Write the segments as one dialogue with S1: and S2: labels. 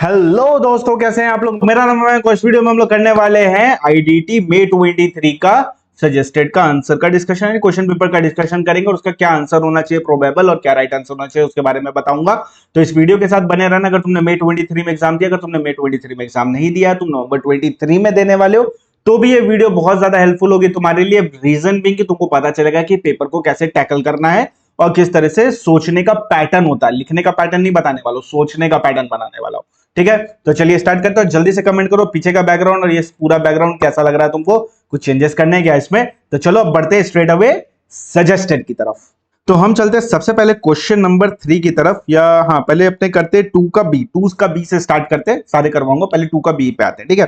S1: Hello दोस्तों, कैसे हैं आप लोग। मेरा नाम है। इस वीडियो में हम लोग करने वाले हैं आईडीटी मे 23 का सजेस्टेड का आंसर का डिस्कशन है। क्वेश्चन पेपर का डिस्कशन करेंगे और उसका क्या आंसर होना चाहिए प्रोबेबल और क्या राइट आंसर होना चाहिए उसके बारे में बताऊंगा। तो इस वीडियो के साथ बने रहना। अगर तुमने मे 23 में एग्जाम दिया, अगर तुमने मे 23 में एग्जाम नहीं दिया, तुम नवंबर 23 में देने वाले हो, तो भी ये वीडियो बहुत ज्यादा हेल्पफुल होगी तुम्हारे लिए। रीजन भी कि तुमको पता चलेगा कि पेपर को कैसे टैकल करना है और किस तरह से सोचने का पैटर्न होता है। लिखने का पैटर्न नहीं बताने वाला, सोचने का पैटर्न बनाने वाला हूं। ठीक है, तो चलिए स्टार्ट करते हैं। जल्दी से कमेंट करो पीछे का बैकग्राउंड और ये पूरा बैकग्राउंड कैसा लग रहा है तुमको, कुछ चेंजेस करने हैं क्या इसमें। तो चलो अब बढ़ते हैं स्ट्रेट अवे सजेस्टेड की तरफ। तो हम चलते हैं सबसे पहले क्वेश्चन नंबर 3 की तरफ, या हाँ पहले अपने करते हैं 2 का बी से स्टार्ट करते हैं, सारे करवाऊंगा। पहले 2 का बी पे आते हैं, ठीक है।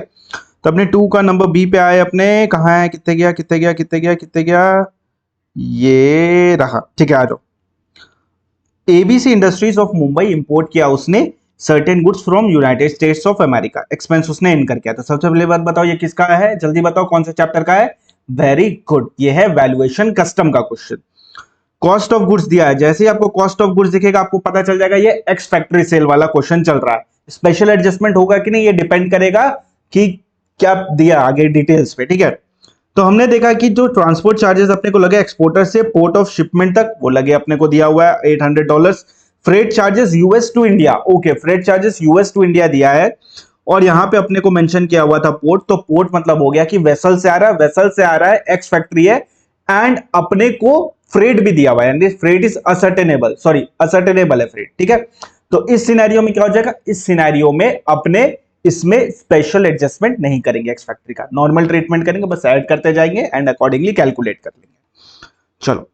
S1: तो अपने 2 का नंबर बी पे आए अपने, कहाँ है, कितने गया कितने गया कितने गया कितने गया, ये रहा, ठीक है। आ जाओ। ABC industries of Mumbai import किया उसने certain goods from United states of America, expense उसने इनकर किया। तो सबसे पहले बात बताओ ये किसका है, जल्दी बताओ कौन से चैप्टर का है। वेरी गुड, ये है वैल्यूएशन कस्टम का क्वेश्चन। कॉस्ट ऑफ गुड्स दिया है, जैसे ही आपको कॉस्ट ऑफ गुड्स दिखेगा आपको पता चल जाएगा ये एक्स फैक्ट्री सेल वाला क्वेश्चन चल रहा है। स्पेशल एडजस्टमेंट होगा कि नहीं ये डिपेंड करेगा कि क्या दिया आगे डिटेल्स पे, ठीक है। तो हमने देखा कि जो ट्रांसपोर्ट चार्जेस अपने को लगे एक्सपोर्टर से पोर्ट ऑफ शिपमेंट तक, वो लगे अपने को दिया हुआ है $800। Freight charges US to India, okay, freight charges US to India दिया है। और यहां पे अपने को मेंशन किया हुआ था पोर्ट, तो पोर्ट मतलब हो गया कि वेसल से आ रहा है, वेसल से आ रहा है, एक्स फैक्ट्री है। एंड अपने को फ्रेट भी दिया हुआ है, यानी freight is ascertainable, sorry ascertainable है फ्रेट, ठीक है। तो इस सिनेरियो में क्या हो जाएगा, इस सिनेरियो में अपने इसमें स्पेशल एडजस्टमेंट नहीं करेंगे, एक्स फैक्ट्री का नॉर्मल ट्रीटमेंट करेंगे, बस ऐड करते जाएंगे एंड अकॉर्डिंगली कैलकुलेट कर लेंगे। चलो,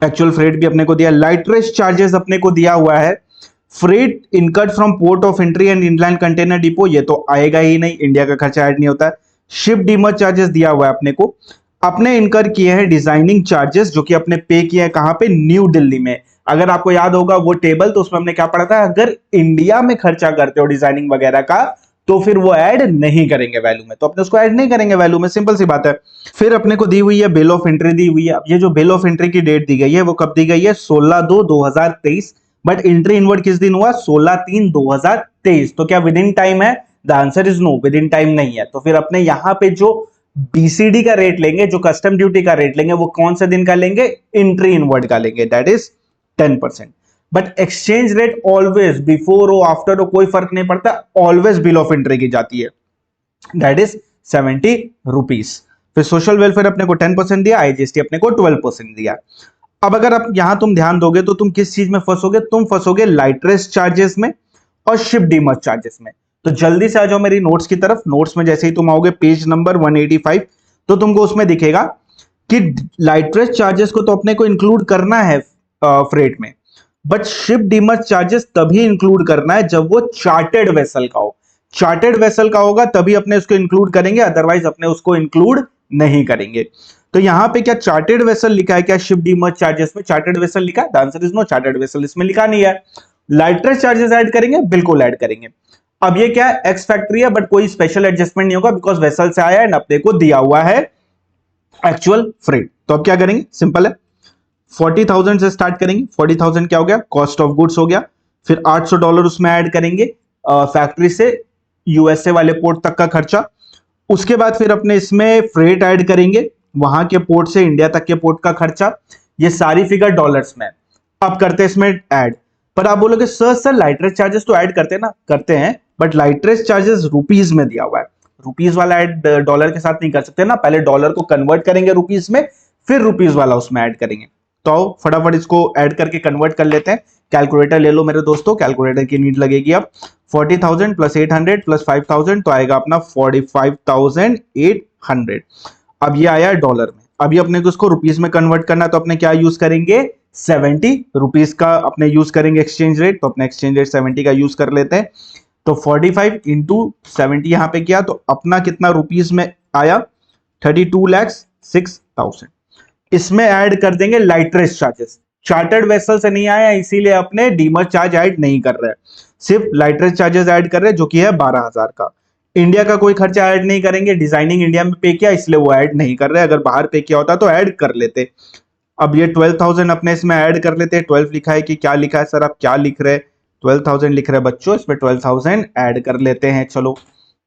S1: एक्चुअल फ्रेट भी अपने को दिया, लाइटरेज चार्जेस अपने को दिया हुआ है। Freight incurred from port of entry and inland container depot, ये तो आएगा ही नहीं, इंडिया का खर्चा ऐड नहीं होता है। शिप डीमर चार्जेस दिया हुआ है अपने को। अपने इनकर किए हैं डिजाइनिंग चार्जेस, जो कि अपने पे किए हैं कहां पे, न्यू दिल्ली में। अगर आपको याद होगा वो टेबल, तो उसमें हमने क्या पढ़ा था, अगर इंडिया में खर्चा करते हो डिजाइनिंग वगैरह का तो फिर वो ऐड नहीं करेंगे वैल्यू में, तो अपने उसको ऐड नहीं करेंगे वैल्यू में, सिंपल सी बात है। फिर अपने को दी हुई है बिल ऑफ एंट्री दी हुई है। अब ये जो बिल ऑफ एंट्री की डेट दी गई है वो कब दी गई है, 16/2/2023। बट एंट्री इनवर्ड किस दिन हुआ, 16/3/2023। तो क्या विद इन टाइम है, the answer is no, within time नहीं है। तो फिर अपने यहां पे जो बीसीडी का रेट लेंगे, जो कस्टम ड्यूटी का रेट लेंगे, वो कौन से दिन का लेंगे, एंट्री इनवर्ड का लेंगे, that is 10%। But exchange rate always before हो आफ्टर हो कोई फर्क नहीं पड़ता, ऑलवेज बिल ऑफ एंट्री की जाती है, दैट इज 70 रुपीज। फिर सोशल वेलफेयर अपने को 10% दिया, आईजीएसटी अपने को 12% दिया। अब अगर आप यहां तुम ध्यान दोगे तो तुम किस चीज में फंसोगे, तुम फंसोगे लाइटरेस चार्जेस में और शिप डीमर चार्जेस में। तो जल्दी से आ जाओ मेरी नोट्स की तरफ। नोट्स में जैसे ही तुम आओगे पेज नंबर 185, तो तुमको उसमें दिखेगा कि लाइटरेस चार्जेस को तो अपने को इंक्लूड करना है फ्रेट में, बट शिप डीमर चार्जेस तभी इंक्लूड करना है जब वो चार्टेड वेसल का हो। चार्टेड वेसल का होगा तभी अपने उसको इंक्लूड करेंगे, अदरवाइज अपने उसको इंक्लूड नहीं करेंगे। तो यहां पे क्या चार्टेड वेसल लिखा है क्या शिप डीमर चार्जेस में, चार्टेड वेसल लिखा है, the answer is no, chartered vessel इसमें लिखा नहीं है। लाइटरेस चार्जेस ऐड करेंगे, बिल्कुल ऐड करेंगे। अब ये क्या है, एक्स फैक्ट्री है, बट कोई स्पेशल एडजस्टमेंट नहीं होगा बिकॉज वेसल से आया एंड अपने को दिया हुआ है एक्चुअल फ्रेट। तो अब क्या करेंगे, सिंपल है, 40,000 से स्टार्ट करेंगे। 40,000 क्या हो गया, कॉस्ट ऑफ गुड्स हो गया। फिर $800 उसमें ऐड करेंगे फैक्ट्री से यूएसए वाले पोर्ट तक का खर्चा। उसके बाद फिर अपने इसमें फ्रेट ऐड करेंगे, वहां के पोर्ट से इंडिया तक के पोर्ट का खर्चा। ये सारी फिगर डॉलर्स में। अब करते हैं इसमें ऐड। पर आप बोलोगे सर लाइटरेज चार्जेस तो ऐड करते हैं ना, करते हैं, बट लाइटरेज चार्जेस रुपीज में दिया हुआ है, रुपीज वाला ऐड डॉलर के साथ नहीं कर सकते ना, पहले डॉलर को कन्वर्ट करेंगे रुपीज में, फिर रुपीज वाला उसमें ऐड करेंगे। तो फटाफट इसको ऐड करके कन्वर्ट कर लेते हैं। कैलकुलेटर ले लो मेरे दोस्तों, कैलकुलेटर की नीड लगेगी। अब 40,000 प्लस 800 प्लस 5,000 तो आएगा अपना 45,800। अब ये आया डॉलर में। अभी अपने को इसको रुपीज में कन्वर्ट करना, तो अपने क्या यूज करेंगे, 70 रुपीज का अपने यूज करेंगे एक्सचेंज रेट। तो अपने एक्सचेंज रेट 70 का यूज कर लेते हैं। तो 45 इंटू 70 यहां पे किया तो अपना कितना रुपीज में आया, 32,06,000। इसमें ऐड कर देंगे लाइटरेज चार्जेस। चार्टर्ड वेसल से नहीं आया इसीलिए अपने डीमर चार्ज ऐड नहीं कर रहे हैं, सिर्फ लाइटरेज चार्जेस ऐड कर रहे हैं जो कि है 12,000 का। इंडिया का कोई खर्चा ऐड नहीं करेंगे, डिजाइनिंग इंडिया में पे किया इसलिए वो ऐड नहीं कर रहे, अगर बाहर पे किया होता तो ऐड कर लेते। अब ये 12,000 अपने इसमें ऐड कर लेते हैं। 12 लिखा है कि क्या लिखा है सर, आप क्या लिख रहे हैं, 12,000 लिख रहे हैं बच्चों, इसमें 12,000 ऐड कर लेते हैं। चलो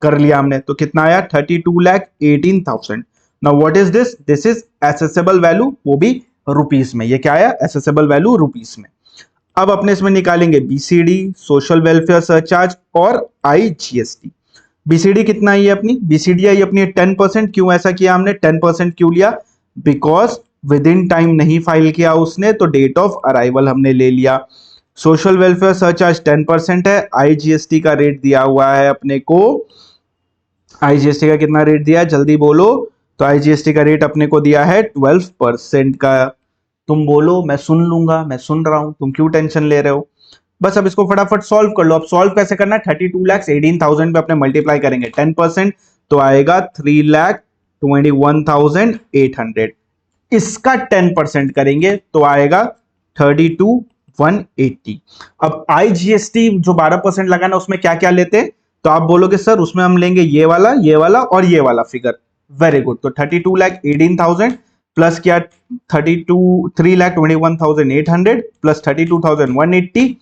S1: कर लिया हमने, तो कितना आया 32,18,000। Now what is this? This is assessable value, वो भी रुपीस में। ये क्या आया? एसेसेबल वैल्यू रुपीस में। अब अपने इसमें निकालेंगे बीसीडी, सोशल वेलफेयर सरचार्ज और आईजीएसटी। बीसीडी कितना आई है अपनी? बीसीडी आई अपनी 10%। क्यों ऐसा किया हमने? 10% क्यों लिया? बिकॉज विद इन टाइम नहीं फाइल किया उसने, तो डेट ऑफ अराइवल हमने ले लिया। सोशल वेलफेयर सरचार्ज 10% है। आईजीएसटी का रेट दिया हुआ है अपने को, आईजीएसटी का कितना रेट दिया है जल्दी बोलो? तो आईजीएसटी का रेट अपने को दिया है 12% का। तुम बोलो, मैं सुन लूंगा, मैं सुन रहा हूं, तुम क्यों टेंशन ले रहे हो? बस अब इसको फटाफट सॉल्व कर लो। अब सॉल्व कैसे करना है? 32,18,000 पे अपने मल्टीप्लाई करेंगे 10%, तो आएगा 3,21,800। इसका 10% करेंगे तो आएगा 32,180। अब आईजीएसटी जो 12% लगा ना, उसमें क्या क्या लेते? तो आप बोलोगे सर उसमें हम लेंगे ये वाला और ये वाला फिगर। Very good. तो 32,18,000 प्लस क्या 3,21,800 प्लस 32,180,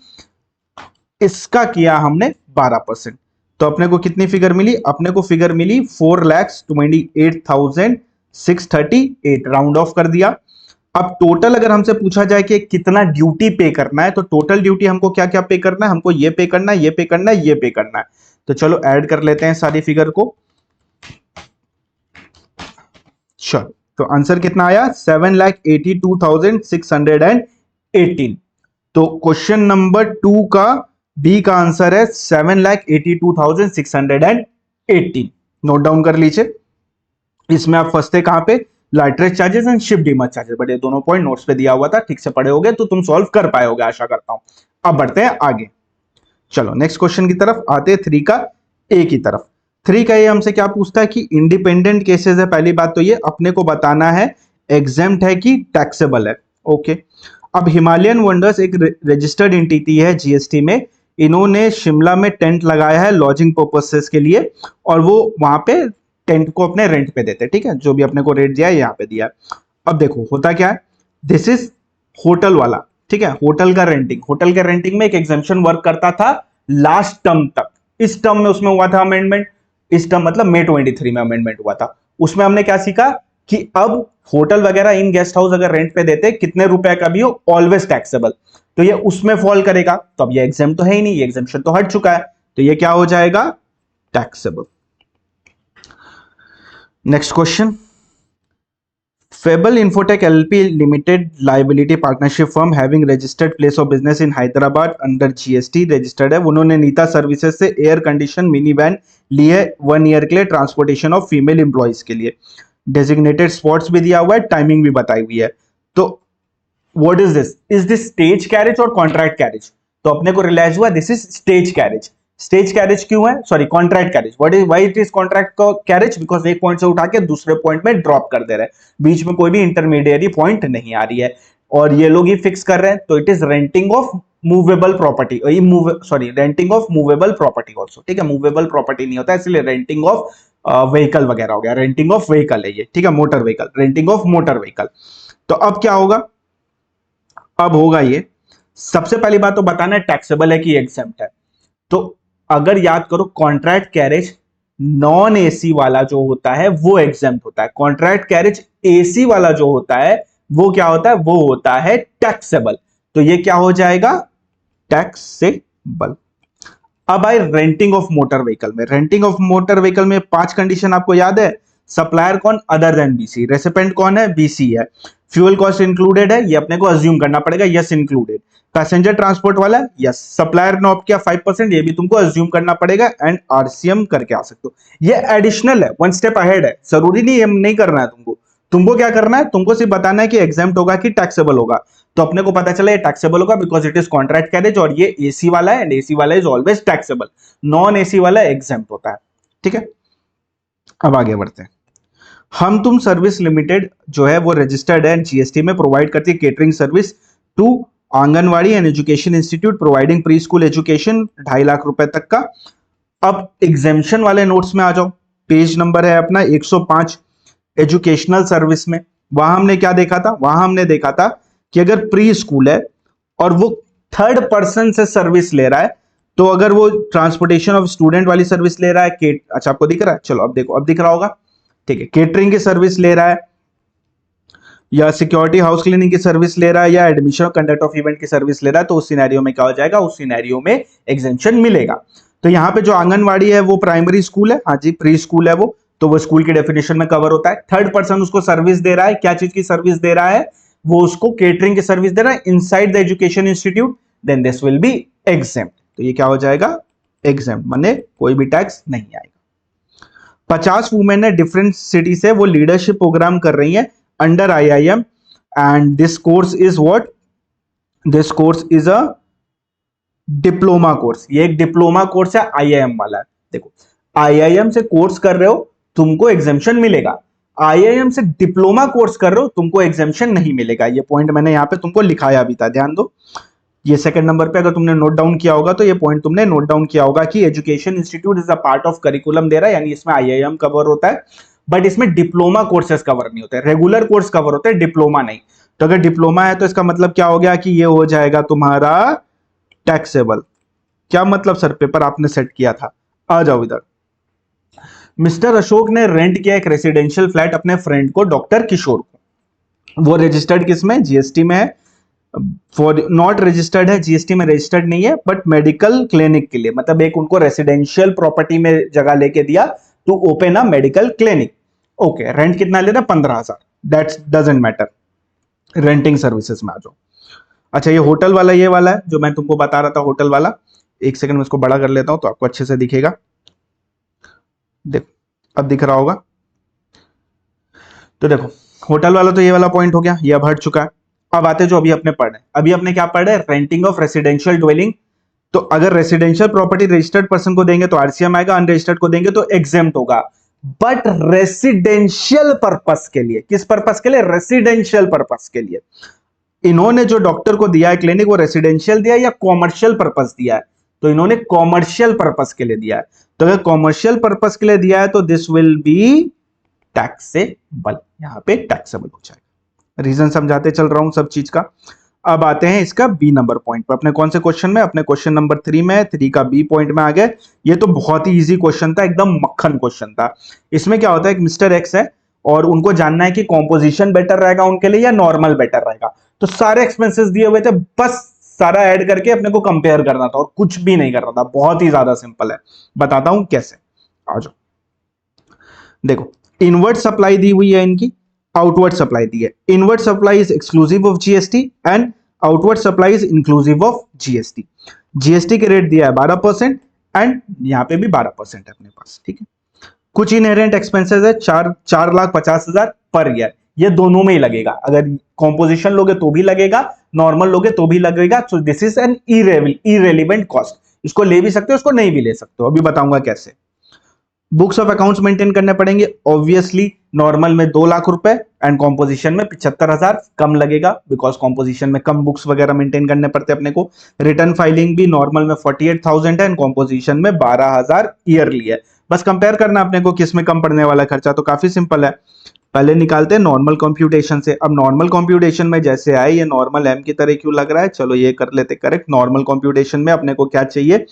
S1: इसका किया हमने 12%। तो अपने को कितनी फिगर मिली? अपने को फिगर मिली 4,28,638, राउंड ऑफ कर दिया। अब टोटल अगर हमसे पूछा जाए कि कितना ड्यूटी पे करना है, तो टोटल ड्यूटी हमको क्या क्या पे करना है? हमको ये पे करना है, ये पे करना है, ये पे करना है। तो चलो ऐड कर लेते हैं सारी फिगर को। चलो, तो आंसर कितना आया? 7,82,618। तो क्वेश्चन नंबर 2 का बी का आंसर है 7,82,618। नोट डाउन कर लीजिए। इसमें आप फंसते कहां पे? Lighterage charges and ship demurrage charges. But ये दोनों पॉइंट नोट्स पे दिया हुआ था, ठीक से पढ़े होगे तो तुम सॉल्व कर पाओगे, आशा करता हूं। अब बढ़ते हैं आगे। चलो नेक्स्ट क्वेश्चन की तरफ आते हैं, 3 का ए की तरफ। 3 का ये हमसे क्या पूछता है कि इंडिपेंडेंट केसेस है। पहली बात तो ये अपने को बताना है एग्जेम्प्ट है कि टैक्सेबल है। ओके, अब हिमालयन वंडर्स एक रजिस्टर्ड एंटिटी है जीएसटी में। इन्होंने शिमला में टेंट लगाया है लॉजिंग पर्पसेस के लिए, और वो वहां पे टेंट को अपने रेंट पे देते हैं। ठीक है, जो भी अपने को रेट दिया है यहाँ पे दिया है। अब देखो होता क्या है, दिस इज होटल वाला। ठीक है, होटल का रेंटिंग, होटल के रेंटिंग में एक एग्जेम्पशन वर्क करता था लास्ट टर्म तक। इस टर्म में उसमें हुआ था अमेंडमेंट, इस टर्म मतलब मई 23 में अमेंडमेंट हुआ था। उसमें हमने क्या सीखा कि अब होटल वगैरह इन गेस्ट हाउस अगर रेंट पे देते, कितने रुपए का भी हो, ऑलवेज टैक्सेबल। तो ये उसमें फॉल करेगा। तो अब ये एग्जाम तो है ही नहीं, ये एग्जाम्पशन तो हट चुका है, तो ये क्या हो जाएगा? Taxable. Next question, fable infotech LP limited liability partnership firm having registered place of business in Hyderabad under GST registered है। उन्होंने नीता सर्विसेज से एयर कंडीशन मिनी वैन ली है 1 ईयर के लिए ट्रांसपोर्टेशन ऑफ फीमेल एम्प्लॉइज के लिए। डेजिग्नेटेड स्पॉट्स भी दिया हुआ है, टाइमिंग भी बताई हुई है। तो what is this? Is this stage carriage और कॉन्ट्रैक्ट कैरेज? तो अपने को रियलाइज हुआ this is stage carriage. Stage carriage क्यों है? Sorry, contract carriage. What is, why it is contract carriage? Because एक पॉइंट से उठा के दूसरे पॉइंट में ड्रॉप कर दे रहे हैं, बीच में कोई भी इंटरमीडिएरी पॉइंट नहीं आ रही है, और ये लोग ही फिक्स कर रहे हैं। तो it is renting of movable property, sorry renting of movable property also. ठीक है, मूवेबल प्रॉपर्टी नहीं होता, इसलिए रेंटिंग ऑफ व्हीकल वगैरह हो गया। रेंटिंग ऑफ व्हीकल है ये। ठीक है, motor vehicle, renting of motor vehicle. तो अब क्या होगा? अब होगा ये, सबसे पहली बात तो बताना है टैक्सेबल है कि एग्जेम्प्ट है। तो अगर याद करो, कॉन्ट्रैक्ट कैरेज नॉन एसी वाला जो होता है वो एग्जेम्प्ट होता है। कॉन्ट्रैक्ट कैरेज एसी वाला जो होता है वो क्या होता है? वो होता है टैक्सेबल। तो ये क्या हो जाएगा? टैक्सेबल। अब आए रेंटिंग ऑफ मोटर व्हीकल में। रेंटिंग ऑफ मोटर व्हीकल में 5 कंडीशन आपको याद है। सप्लायर कौन? Other than BC. रेसिपेंट कौन है? बीसी है। फ्यूल कॉस्ट इंक्लूडेड है, ये अपने को अज्यूम करना पड़ेगा, यस इंक्लूडेड। पैसेंजर ट्रांसपोर्ट वाला, यस। सप्लायर ने ऑप्ट किया 5%, ये भी तुमको अज्यूम करना पड़ेगा, एंड आरसीएम करके आ सकते हो। ये एडिशनल है, 1 स्टेप अहेड है, जरूरी नहीं नहीं करना है तुमको। तुमको क्या करना है? तुमको सिर्फ बताना है कि एग्जेम्प्ट होगा कि टैक्सेबल होगा। तो अपने को पता चला ये टैक्सेबल होगा because it is contract carriage, और ये एसी वाला है, एंड एसी वाला is always taxable. Non AC वाला एग्जेम्प्ट होता है। ठीक है, अब आगे बढ़ते हैं। हम तुम सर्विस लिमिटेड जो है वो रजिस्टर्ड है जीएसटी में, प्रोवाइड करती है catering service to anganwadi and education institute providing pre school education 2.5 lakh रुपए तक का। अब एग्जेम्पशन वाले नोट्स में आ जाओ, पेज नंबर है अपना 105। एजुकेशनल सर्विस में वहां हमने क्या देखा था? वहां हमने देखा था कि अगर प्री स्कूल है और वो थर्ड पर्सन से सर्विस ले रहा है, तो अगर वो ट्रांसपोर्टेशन ऑफ स्टूडेंट वाली सर्विस ले रहा है, अच्छा आपको दिख रहा है, चलो अब देखो, अब दिख रहा होगा, ठीक है, केटरिंग की सर्विस ले रहा है, या सिक्योरिटी हाउस क्लीनिंग की सर्विस ले रहा है, या एडमिशन कंडक्ट ऑफ इवेंट की सर्विस ले रहा है, तो उस सिनेरियो में क्या हो जाएगा, उस सिनेरियो में एग्जेम्पशन मिलेगा। तो यहाँ पे जो आंगनवाड़ी है वो प्राइमरी स्कूल है, हाँ जी प्री स्कूल है वो, तो वो स्कूल की डेफिनेशन में कवर होता है। थर्ड पर्सन उसको सर्विस दे रहा है, क्या चीज की सर्विस दे रहा है, वो उसको केटरिंग की सर्विस दे रहा है inside the education institute, then this will be exempt. तो ये क्या हो जाएगा, एग्जेम्प्ट, माने कोई भी टैक्स नहीं आएगा। 50 वुमेन है डिफरेंट सिटी से, वो लीडरशिप प्रोग्राम कर रही है under IIM, and this course is what, this course is a diploma course, ये एक डिप्लोमा कोर्स है, IIM वाला है। देखो IIM से कोर्स कर रहे हो तुमको एग्जेम्पशन मिलेगा, IIM से डिप्लोमा कोर्स कर रहे हो तुमको एग्जेम्पशन नहीं मिलेगा। ये पॉइंट मैंने यहां पे तुमको लिखाया भी था, ध्यान दो। ये सेकंड नंबर पे अगर तुमने नोट डाउन किया होगा तो ये पॉइंट तुमने नोट डाउन किया होगा कि education institute is a part of curriculum दे रहा है, यानी इसमें IIM कवर होता है, बट इसमें डिप्लोमा कोर्सेस कवर नहीं होते, रेगुलर कोर्स कवर होते हैं, डिप्लोमा नहीं। तो अगर डिप्लोमा है तो इसका मतलब क्या हो गया कि ये हो जाएगा तुम्हारा टैक्सेबल। क्या मतलब सर, पेपर आपने सेट किया था, आ जाओ इधर। मिस्टर अशोक ने रेंट किया एक रेसिडेंशियल फ्लैट अपने फ्रेंड को, डॉक्टर किशोर को, वो रजिस्टर्ड किसमें, GST में है, फॉर नॉट रजिस्टर्ड है, GST में रजिस्टर्ड नहीं है, बट मेडिकल क्लिनिक के लिए, मतलब एक उनको रेसिडेंशियल प्रॉपर्टी में जगह लेके दिया to open a medical clinic. Okay, rent कितना ले रहा है, 15,000, that's doesn't matter, renting services में आ जाओ। अच्छा ये होटल वाला, ये वाला है जो मैं तुमको बता रहा था, होटल वाला, एक सेकंड में इसको बड़ा कर लेता हूं तो आपको अच्छे से दिखेगा, देखो अब दिख रहा होगा। तो देखो होटल वाला तो ये वाला पॉइंट हो गया, ये अब हट चुका है। अब आते जो अभी अपने पढ़े, अभी अपने क्या पढ़े, रेंटिंग ऑफ रेसिडेंशियल ड्वेलिंग। तो अगर रेसिडेंशियल प्रॉपर्टी रजिस्टर्ड पर्सन को देंगे तो RCM आएगा, अनरजिस्टर्ड को देंगे तो एग्जेम्प्ट होगा। बट रेसिडेंशियल पर्पस के लिए, किस पर्पस के लिए, रेसिडेंशियल पर्पस के लिए। इन्होंने जो डॉक्टर को दिया है क्लिनिक, वो रेसिडेंशियल दिया है या कॉमर्शियल पर्पस दिया है, तो इन्होंने कॉमर्शियल पर्पस के लिए दिया है। तो अगर कॉमर्शियल पर्पस के लिए दिया है तो दिस विल बी टैक्सेबल, यहां पे टैक्सेबल हो जाएगा। रीजन समझाते चल रहा हूं सब चीज का। अब आते हैं इसका B नंबर पॉइंट पर, अपने कौन से क्वेश्चन में, अपने क्वेश्चन नंबर 3 में, 3 का B पॉइंट में आ गए। ये तो बहुत ही इजी क्वेश्चन था, एकदम मक्खन क्वेश्चन था। इसमें क्या होता है, एक मिस्टर एक्स है और उनको जानना है कि कॉम्पोजिशन बेटर रहेगा उनके लिए या नॉर्मल बेटर रहेगा। तो सारे एक्सपेंसेस दिए हुए थे, बस सारा ऐड करके अपने को कंपेयर करना था और कुछ भी नहीं करना था, बहुत ही ज्यादा सिंपल है, बताता हूं कैसे, आ जाओ। देखो इनवर्ड सप्लाई दी हुई है इनकी, आउटवर्ड सप्लाई दी है। Inward supply is exclusive of GST and outward supply is inclusive of GST। GST के रेट दिया है 12% एंड यहाँ पे भी 12% है अपने पास, ठीक है। कुछ इनहेरेंट एक्सपेंसेस है 4,50,000 पर ईयर, ये दोनों में ही लगेगा, अगर कॉम्पोजिशन लोगे तो भी लगेगा, नॉर्मल लोगे तो भी लगेगा। So this is an irrelevant cost, इसको ले भी सकते हो, इसको नहीं भी ले सकते हो, अभी बताऊंगा कैसे। बुक्स ऑफ अकाउंट्स मेंटेन करने पड़ेंगे, ऑब्वियसली नॉर्मल में 2 लाख रुपए एंड कॉम्पोजिशन में 75,000, कम लगेगा बिकॉज कॉम्पोजिशन में कम बुक्स वगैरह मेंटेन करने पड़ते हैं अपने को। रिटर्न फाइलिंग भी नॉर्मल में 48,000 है एंड कॉम्पोजिशन में 12,000 ईयरली है। बस कंपेयर करना अपने को किस में कम पड़ने वाला खर्चा, तो काफी सिंपल है। पहले निकालते हैं नॉर्मल कंप्यूटेशन से। अब नॉर्मल कंप्यूटेशन में जैसे आए, ये नॉर्मल M की तरह क्यों लग रहा है, चलो ये कर लेते करेक्ट। नॉर्मल कंप्यूटेशन में अपने को क्या चाहिए,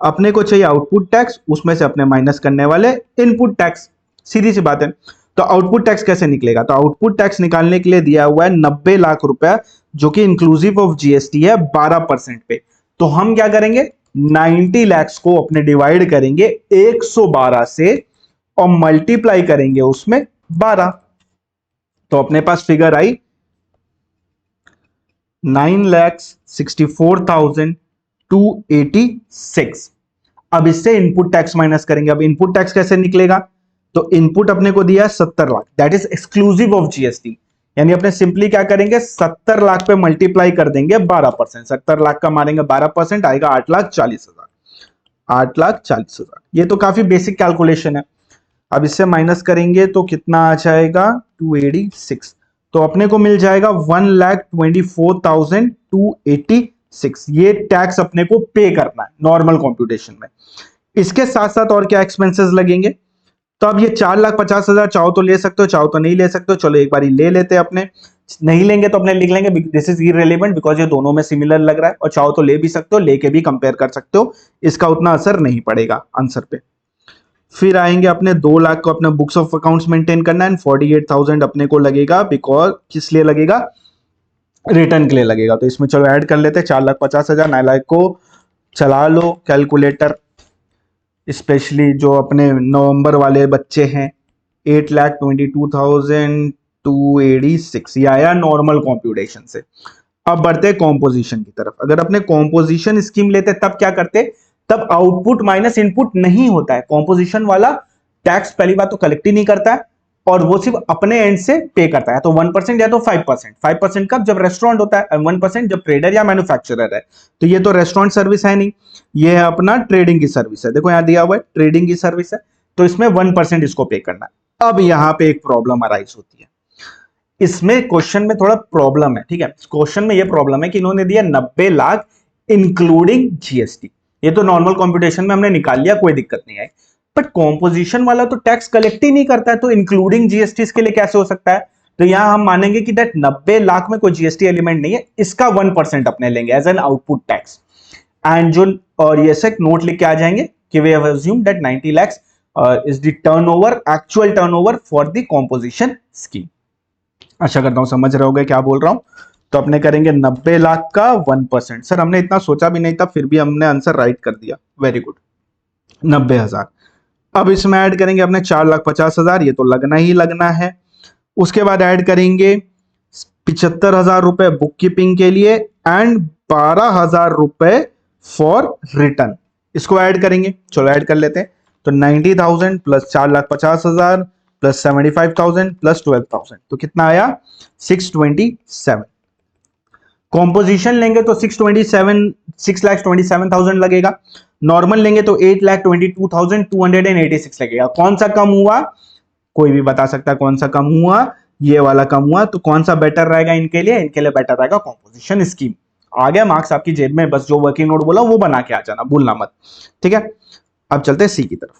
S1: अपने को चाहिए आउटपुट टैक्स, उसमें से अपने माइनस करने वाले इनपुट टैक्स, सीधी सी बात है। तो आउटपुट टैक्स कैसे निकलेगा, तो आउटपुट टैक्स निकालने के लिए दिया हुआ है 90 लाख रुपए, जो कि इंक्लूसिव ऑफ GST है 12% पे। तो हम क्या करेंगे, 90 लाख को अपने डिवाइड करेंगे 112 से और मल्टीप्लाई करेंगे उसमें 12, तो अपने पास फिगर आई 9,64,286। अब इससे इनपुट टैक्स माइनस करेंगे। अब इनपुट टैक्स कैसे निकलेगा, तो इनपुट अपने को दिया 70 lakh, that is exclusive of GST, यानी अपने सिंपली क्या करेंगे, 70 लाख पे मल्टीप्लाई कर देंगे 12%। 70 लाख का मारेंगे 12%, आएगा 8,40,000, 8,40,000। ये तो काफी बेसिक कैलकुलेशन है। अब इससे माइनस करेंगे तो कितना आ जाएगा, 286, तो अपने को मिल जाएगा 1,24,286। ये टैक्स अपने को पे करना है नॉर्मल कंप्यूटेशन में। इसके साथ साथ और क्या एक्सपेंसेस लगेंगे, तो अब ये 4,50,000 चाहो तो ले सकते हो, चाहो तो नहीं ले सकते हो, चलो एक बार ले लेते हैं अपने। नहीं लेंगे तो अपने लिख लेंगे दिस इज इररिलेवेंट बिकॉज ये दोनों में सिमिलर लग रहा है, और चाहो तो ले भी सकते हो, लेके भी कंपेयर कर सकते हो, इसका उतना असर नहीं पड़ेगा आंसर पे। फिर आएंगे अपने 2 लाख को अपने बुक्स ऑफ अकाउंट्स मेंटेन करना है, 48,000 अपने को लगेगा बिकॉज किस लिए लगेगा, रिटर्न के लिए लगेगा। तो इसमें चलो ऐड कर लेते हैं 4,50,000। 9 लाख को चला लो कैलकुलेटर, स्पेशली जो अपने नवंबर वाले बच्चे हैं, 8,22,286 ये आया नॉर्मल कॉम्प्यूटेशन से। अब बढ़ते हैं कॉम्पोजिशन की तरफ। अगर अपने कॉम्पोजिशन स्कीम लेते तब क्या करते, तब आउटपुट माइनस इनपुट नहीं होता है। कॉम्पोजिशन वाला टैक्स पहली बात तो कलेक्ट ही नहीं करता है, और वो सिर्फ अपने एंड से पे करता है, तो 1% या तो 5%। 5% कब, जब रेस्टोरेंट होता है, 1% जब ट्रेडर या मैन्युफैक्चरर है। तो ये तो रेस्टोरेंट सर्विस है नहीं, ये है अपना ट्रेडिंग की सर्विस है। देखो यहां दिया हुआ है ट्रेडिंग की सर्विस है, तो इसमें 1% इसको पे करना है। अब यहां पे एक प्रॉब्लम अराइज होती है, इसमें क्वेश्चन में थोड़ा प्रॉब्लम है, ठीक है। क्वेश्चन में ये प्रॉब्लम है कि इन्होंने दिया 90 लाख इंक्लूडिंग जीएसटी। ये तो नॉर्मल कंप्यूटेशन में हमने निकाल लिया, कोई दिक्कत नहीं है, बट कॉम्पोजिशन वाला तो टैक्स कलेक्ट ही नहीं करता है, तो इंक्लूडिंग जीएसटी इसके लिए कैसे हो सकता है। तो यहां हम मानेंगे कि दैट 90 लाख में कोई जीएसटी एलिमेंट नहीं है, इसका 1% अपने लेंगे as an output tax. And जो और ये से नोट लिख के आ जाएंगे कि we have assumed that 90 lakh is the turnover, actual turnover for the composition scheme. आशा करता हूं समझ रहे होगे क्या बोल रहा हूं। तो अपने करेंगे 90 लाख का 1%। सर हमने इतना सोचा भी नहीं था, फिर भी हमने आंसर राइट कर दिया, वेरी गुड, 90,000। अब इसमें ऐड करेंगे अपने 4,50,000, ये तो लगना ही लगना है। उसके बाद ऐड करेंगे 75,000 रुपए बुक कीपिंग के लिए एंड 12,000 रुपए फॉर रिटर्न, इसको ऐड करेंगे। चलो ऐड कर लेते हैं। तो 90,000 प्लस 4,50,000 प्लस 75,000 प्लस 12,000, तो कितना आया 627। कॉम्पोजिशन लेंगे तो 6,27,000 लगेगा। नॉर्मल लेंगे तो 8,22,286 लगेगा। कौन सा कम हुआ, कोई भी बता सकता है कौन सा कम हुआ, ये वाला कम हुआ। तो कौन सा बेटर रहेगा इनके लिए, इनके लिए बेटर रहेगा कॉम्पोजिशन स्कीम। आ गया मार्क्स आपकी जेब में, बस जो वर्किंग नोट बोला वो बना के आ जाना, भूलना मत, ठीक है। अब चलते हैं सी की तरफ।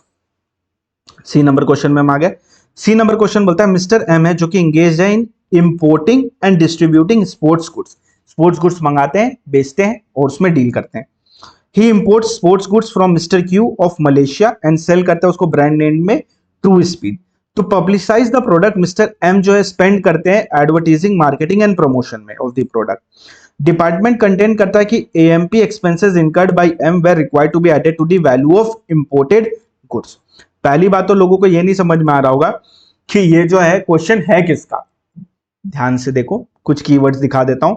S1: सी नंबर क्वेश्चन में हम आ गए। सी नंबर क्वेश्चन बोलता है मिस्टर एम है जो कि इंगेज है in importing and distributing sports goods. Sports goods मंगाते हैं, बेचते हैं और उसमें डील करते हैं। He imports sports goods from mister Q of Malaysia and sell करता है उसको ब्रांड नेम में ट्रू स्पीड। तो publicise the product mister M जो है स्पेंड करते हैं एडवर्टाइजिंग, मार्केटिंग एंड प्रमोशन में of the product. Department contend करता है कि AMP expenses incurred by M where required to be added to the value of imported goods. पहली बात तो लोगों को ये नहीं समझ में आ रहा होगा कि ये जो है क्वेश्चन है किसका। ध्यान से देखो, कुछ कीवर्ड्स दिखा देता हूं।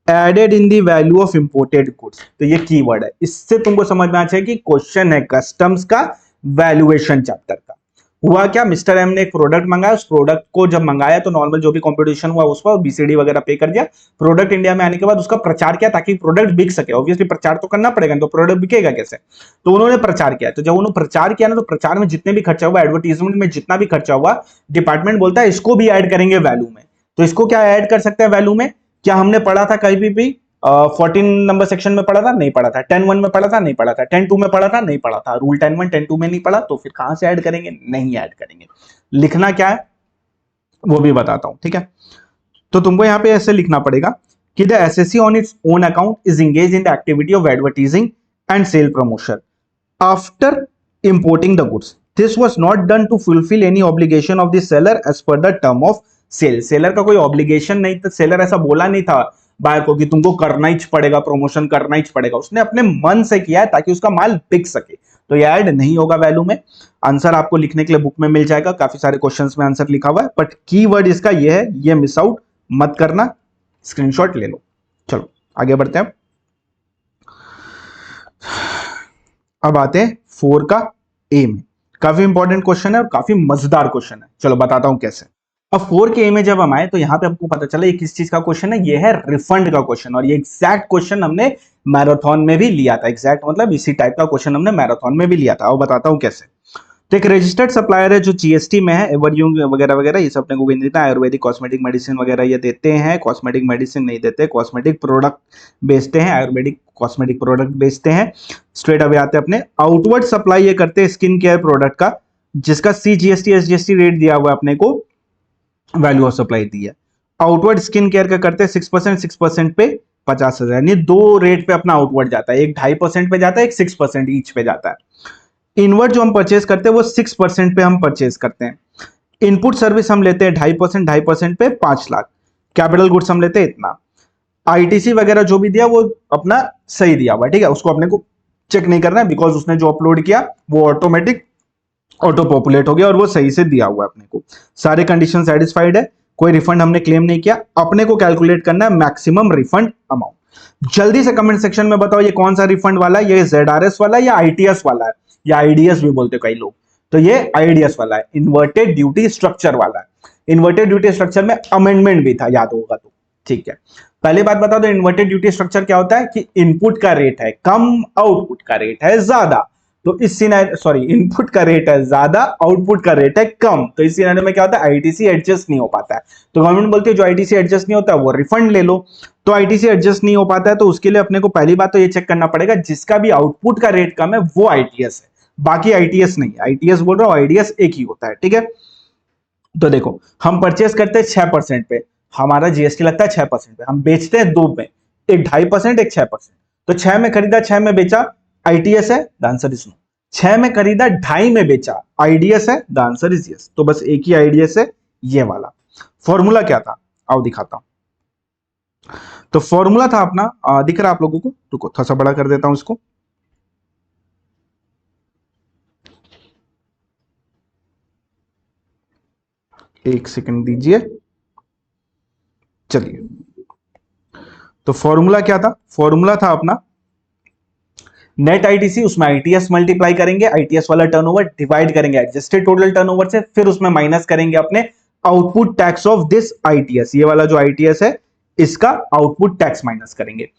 S1: Added in the value of imported goods, तो ये कीवर्ड है, इससे तुमको समझ में आ चाहिए कि क्वेश्चन है कस्टम्स का वैल्यूएशन चैप्टर का। हुआ क्या, मिस्टर एम ने एक प्रोडक्ट मंगाया, उस प्रोडक्ट को जब मंगाया तो नॉर्मल जो भी कंपटीशन हुआ उस पर बीसीडी वगैरह पे कर दिया। प्रोडक्ट इंडिया में आने के बाद उसका प्रचार किया ताकि प्रोडक्ट बिक सके। ऑब्वियसली प्रचार तो करना पड़ेगा, तो प्रोडक्ट बिकेगा कैसे, तो उन्होंने प्रचार किया। तो जब उन्होंने प्रचार किया ना, तो प्रचार में जितने भी खर्चा हुआ, एडवर्टीजमेंट में जितना भी खर्चा हुआ, डिपार्टमेंट बोलता है इसको भी ऐड करेंगे वैल्यू में। तो इसको क्या ऐड कर सकते हैं वैल्यू में, क्या हमने पढ़ा था कहीं भी 14 नंबर सेक्शन में पढ़ा था, नहीं पढ़ा था। 10(1) में पढ़ा था, नहीं पढ़ा था। 10(2) में पढ़ा था, नहीं पढ़ा था। रूल 10(1) 10(2) में नहीं पढ़ा, तो फिर कहां से ऐड करेंगे, नहीं ऐड करेंगे। लिखना क्या है वो भी बताता हूं, ठीक है। तो तुमको यहां पे ऐसे लिखना पड़ेगा कि the SSC on its own account is engage in the activity of advertising and sale promotion after importing the goods. This was not done to fulfil any obligation of the seller as per the term of sale. Seller का कोई obligation नहीं था, seller ऐसा बोला नहीं था buyer को कि तुमको करना ही पड़ेगा, प्रमोशन करना ही पड़ेगा। उसने अपने मन से किया है ताकि उसका माल बिक सके, तो ये ऐड नहीं होगा वैल्यू में। आंसर आपको लिखने के लिए बुक में मिल जाएगा, काफी सारे क्वेश्चंस में आंसर लिखा हुआ है, बट कीवर्ड इसका ये है, ये मिस आउट मत करना, स्क्रीनशॉट ले लो। चलो आगे बढ़ते हैं। अब आते हैं 4 का ए में। काफी इंपॉर्टेंट क्वेश्चन है और काफी मजेदार क्वेश्चन है, चलो बताता हूं कैसे। अब 4 के ए में जब हम आए तो यहां पे हमको पता चला ये किस चीज का क्वेश्चन है, ये है रिफंड का क्वेश्चन। और ये एग्जैक्ट क्वेश्चन हमने मैराथन में भी लिया था, एग्जैक्ट मतलब इसी टाइप का क्वेश्चन हमने मैराथन में भी लिया था। और बताता हूं कैसे। तो एक रजिस्टर्ड सप्लायर है जो जीएसटी में है, एवरयूंग वगैरह वगैरह ये सब अपने को देता है, आयुर्वेदिक कॉस्मेटिक मेडिसिन वगैरह ये देते हैं। कॉस्मेटिक मेडिसिन नहीं देते, कॉस्मेटिक प्रोडक्ट बेचते हैं, आयुर्वेदिक कॉस्मेटिक प्रोडक्ट बेचते हैं। स्ट्रेट अवे आते हैं अपने आउटवर्ड सप्लाई ये करते हैं स्किन केयर प्रोडक्ट का, जिसका CGST SGST रेट दिया हुआ है अपने को, वैल्यू ऑफ सप्लाई दी है। आउटवर्ड स्किन केयर का करते हैं 6%, 6% पे 50,000, यानी दो रेट पे अपना आउटवर्ड जाता है, एक 2.5% पे जाता है, एक 6% ईच पे जाता है। इनवर्ड जो हम परचेज करते हैं वो 6% पे हम परचेज करते हैं। इनपुट सर्विस हम लेते हैं 2.5%, 2.5% पे 5 लाख। कैपिटल गुड्स हम लेते हैं इतना। आईटीसी वगैरह जो भी दिया वो अपना सही दिया हुआ है, ठीक है, उसको अपने को चेक नहीं करना है, बिकॉज उसने जो अपलोड किया वो ऑटोमेटिक ऑटो पॉपुलेट हो गया और वो सही से दिया हुआ है अपने को। सारे कंडीशन सेटिस्फाइड है, कोई रिफंड हमने क्लेम नहीं किया। अपने को कैलकुलेट करना है मैक्सिमम रिफंड अमाउंट। जल्दी से कमेंट सेक्शन में बताओ ये कौन सा रिफंड वाला है, ये ZRS वाला है या ITS वाला है, या आईडीएस भी बोलते कई लोग, तो ये आईडीएस वाला है, इन्वर्टेड ड्यूटी स्ट्रक्चर वाला है। इन्वर्टेड ड्यूटी स्ट्रक्चर में अमेंडमेंट भी था, याद होगा तो, ठीक है। पहली बात बता दो, इन्वर्टेड ड्यूटी स्ट्रक्चर क्या होता है कि इनपुट का रेट है कम, आउटपुट का रेट है ज्यादा। तो इस सिनेरियो, सॉरी, इनपुट का रेट है ज्यादा, आउटपुट का रेट है कम, तो इस सिनेरियो में क्या होता है, आईटीसी एडजस्ट नहीं हो पाता है। तो गवर्नमेंट बोलती है जो आईटीसी एडजस्ट नहीं होता है वो रिफंड ले लो। तो आईटीसी एडजस्ट नहीं हो पाता है तो उसके लिए अपने को पहली बात तो ये चेक करना पड़ेगा जिसका भी आउटपुट का रेट कम है वो आईटीएस है, बाकी आईटीएस नहीं है। आईटीएस बोल रहा हूं, आईडीएस एक ही होता है, ठीक है। तो देखो, हम परचेस करते हैं 6% पे, हमारा जीएसटी लगता है 6% पे, हम बेचते हैं 2 पे, एक 2.5%, एक 6%। तो 6 में खरीदा, 6 में बेचा, आईटीएस है, द आंसर इज नो। 6 में खरीदा, 2.5 में बेचा, आईडीएस है, द आंसर इज यस। तो बस एक ही आईडीएस है, ये वाला। फॉर्मूला क्या था, आओ दिखाता हूं। तो फॉर्मूला था अपना, दिख रहा है आप लोगों को, रुको थोड़ा सा बड़ा कर देता हूं इसको। एक सेकंड दीजिए, चलिए। तो फॉर्मूला क्या था, फॉर्मूला था अपना नेट आईटीसी, उसमें आईटीएस मल्टीप्लाई करेंगे, आईटीएस वाला टर्नओवर डिवाइड करेंगे एडजस्टेड टोटल टर्नओवर से, फिर उसमें माइनस करेंगे अपने output tax of this ITS, ये वाला जो आईटीएस है इसका आउटपुट टैक्स माइनस करेंगे।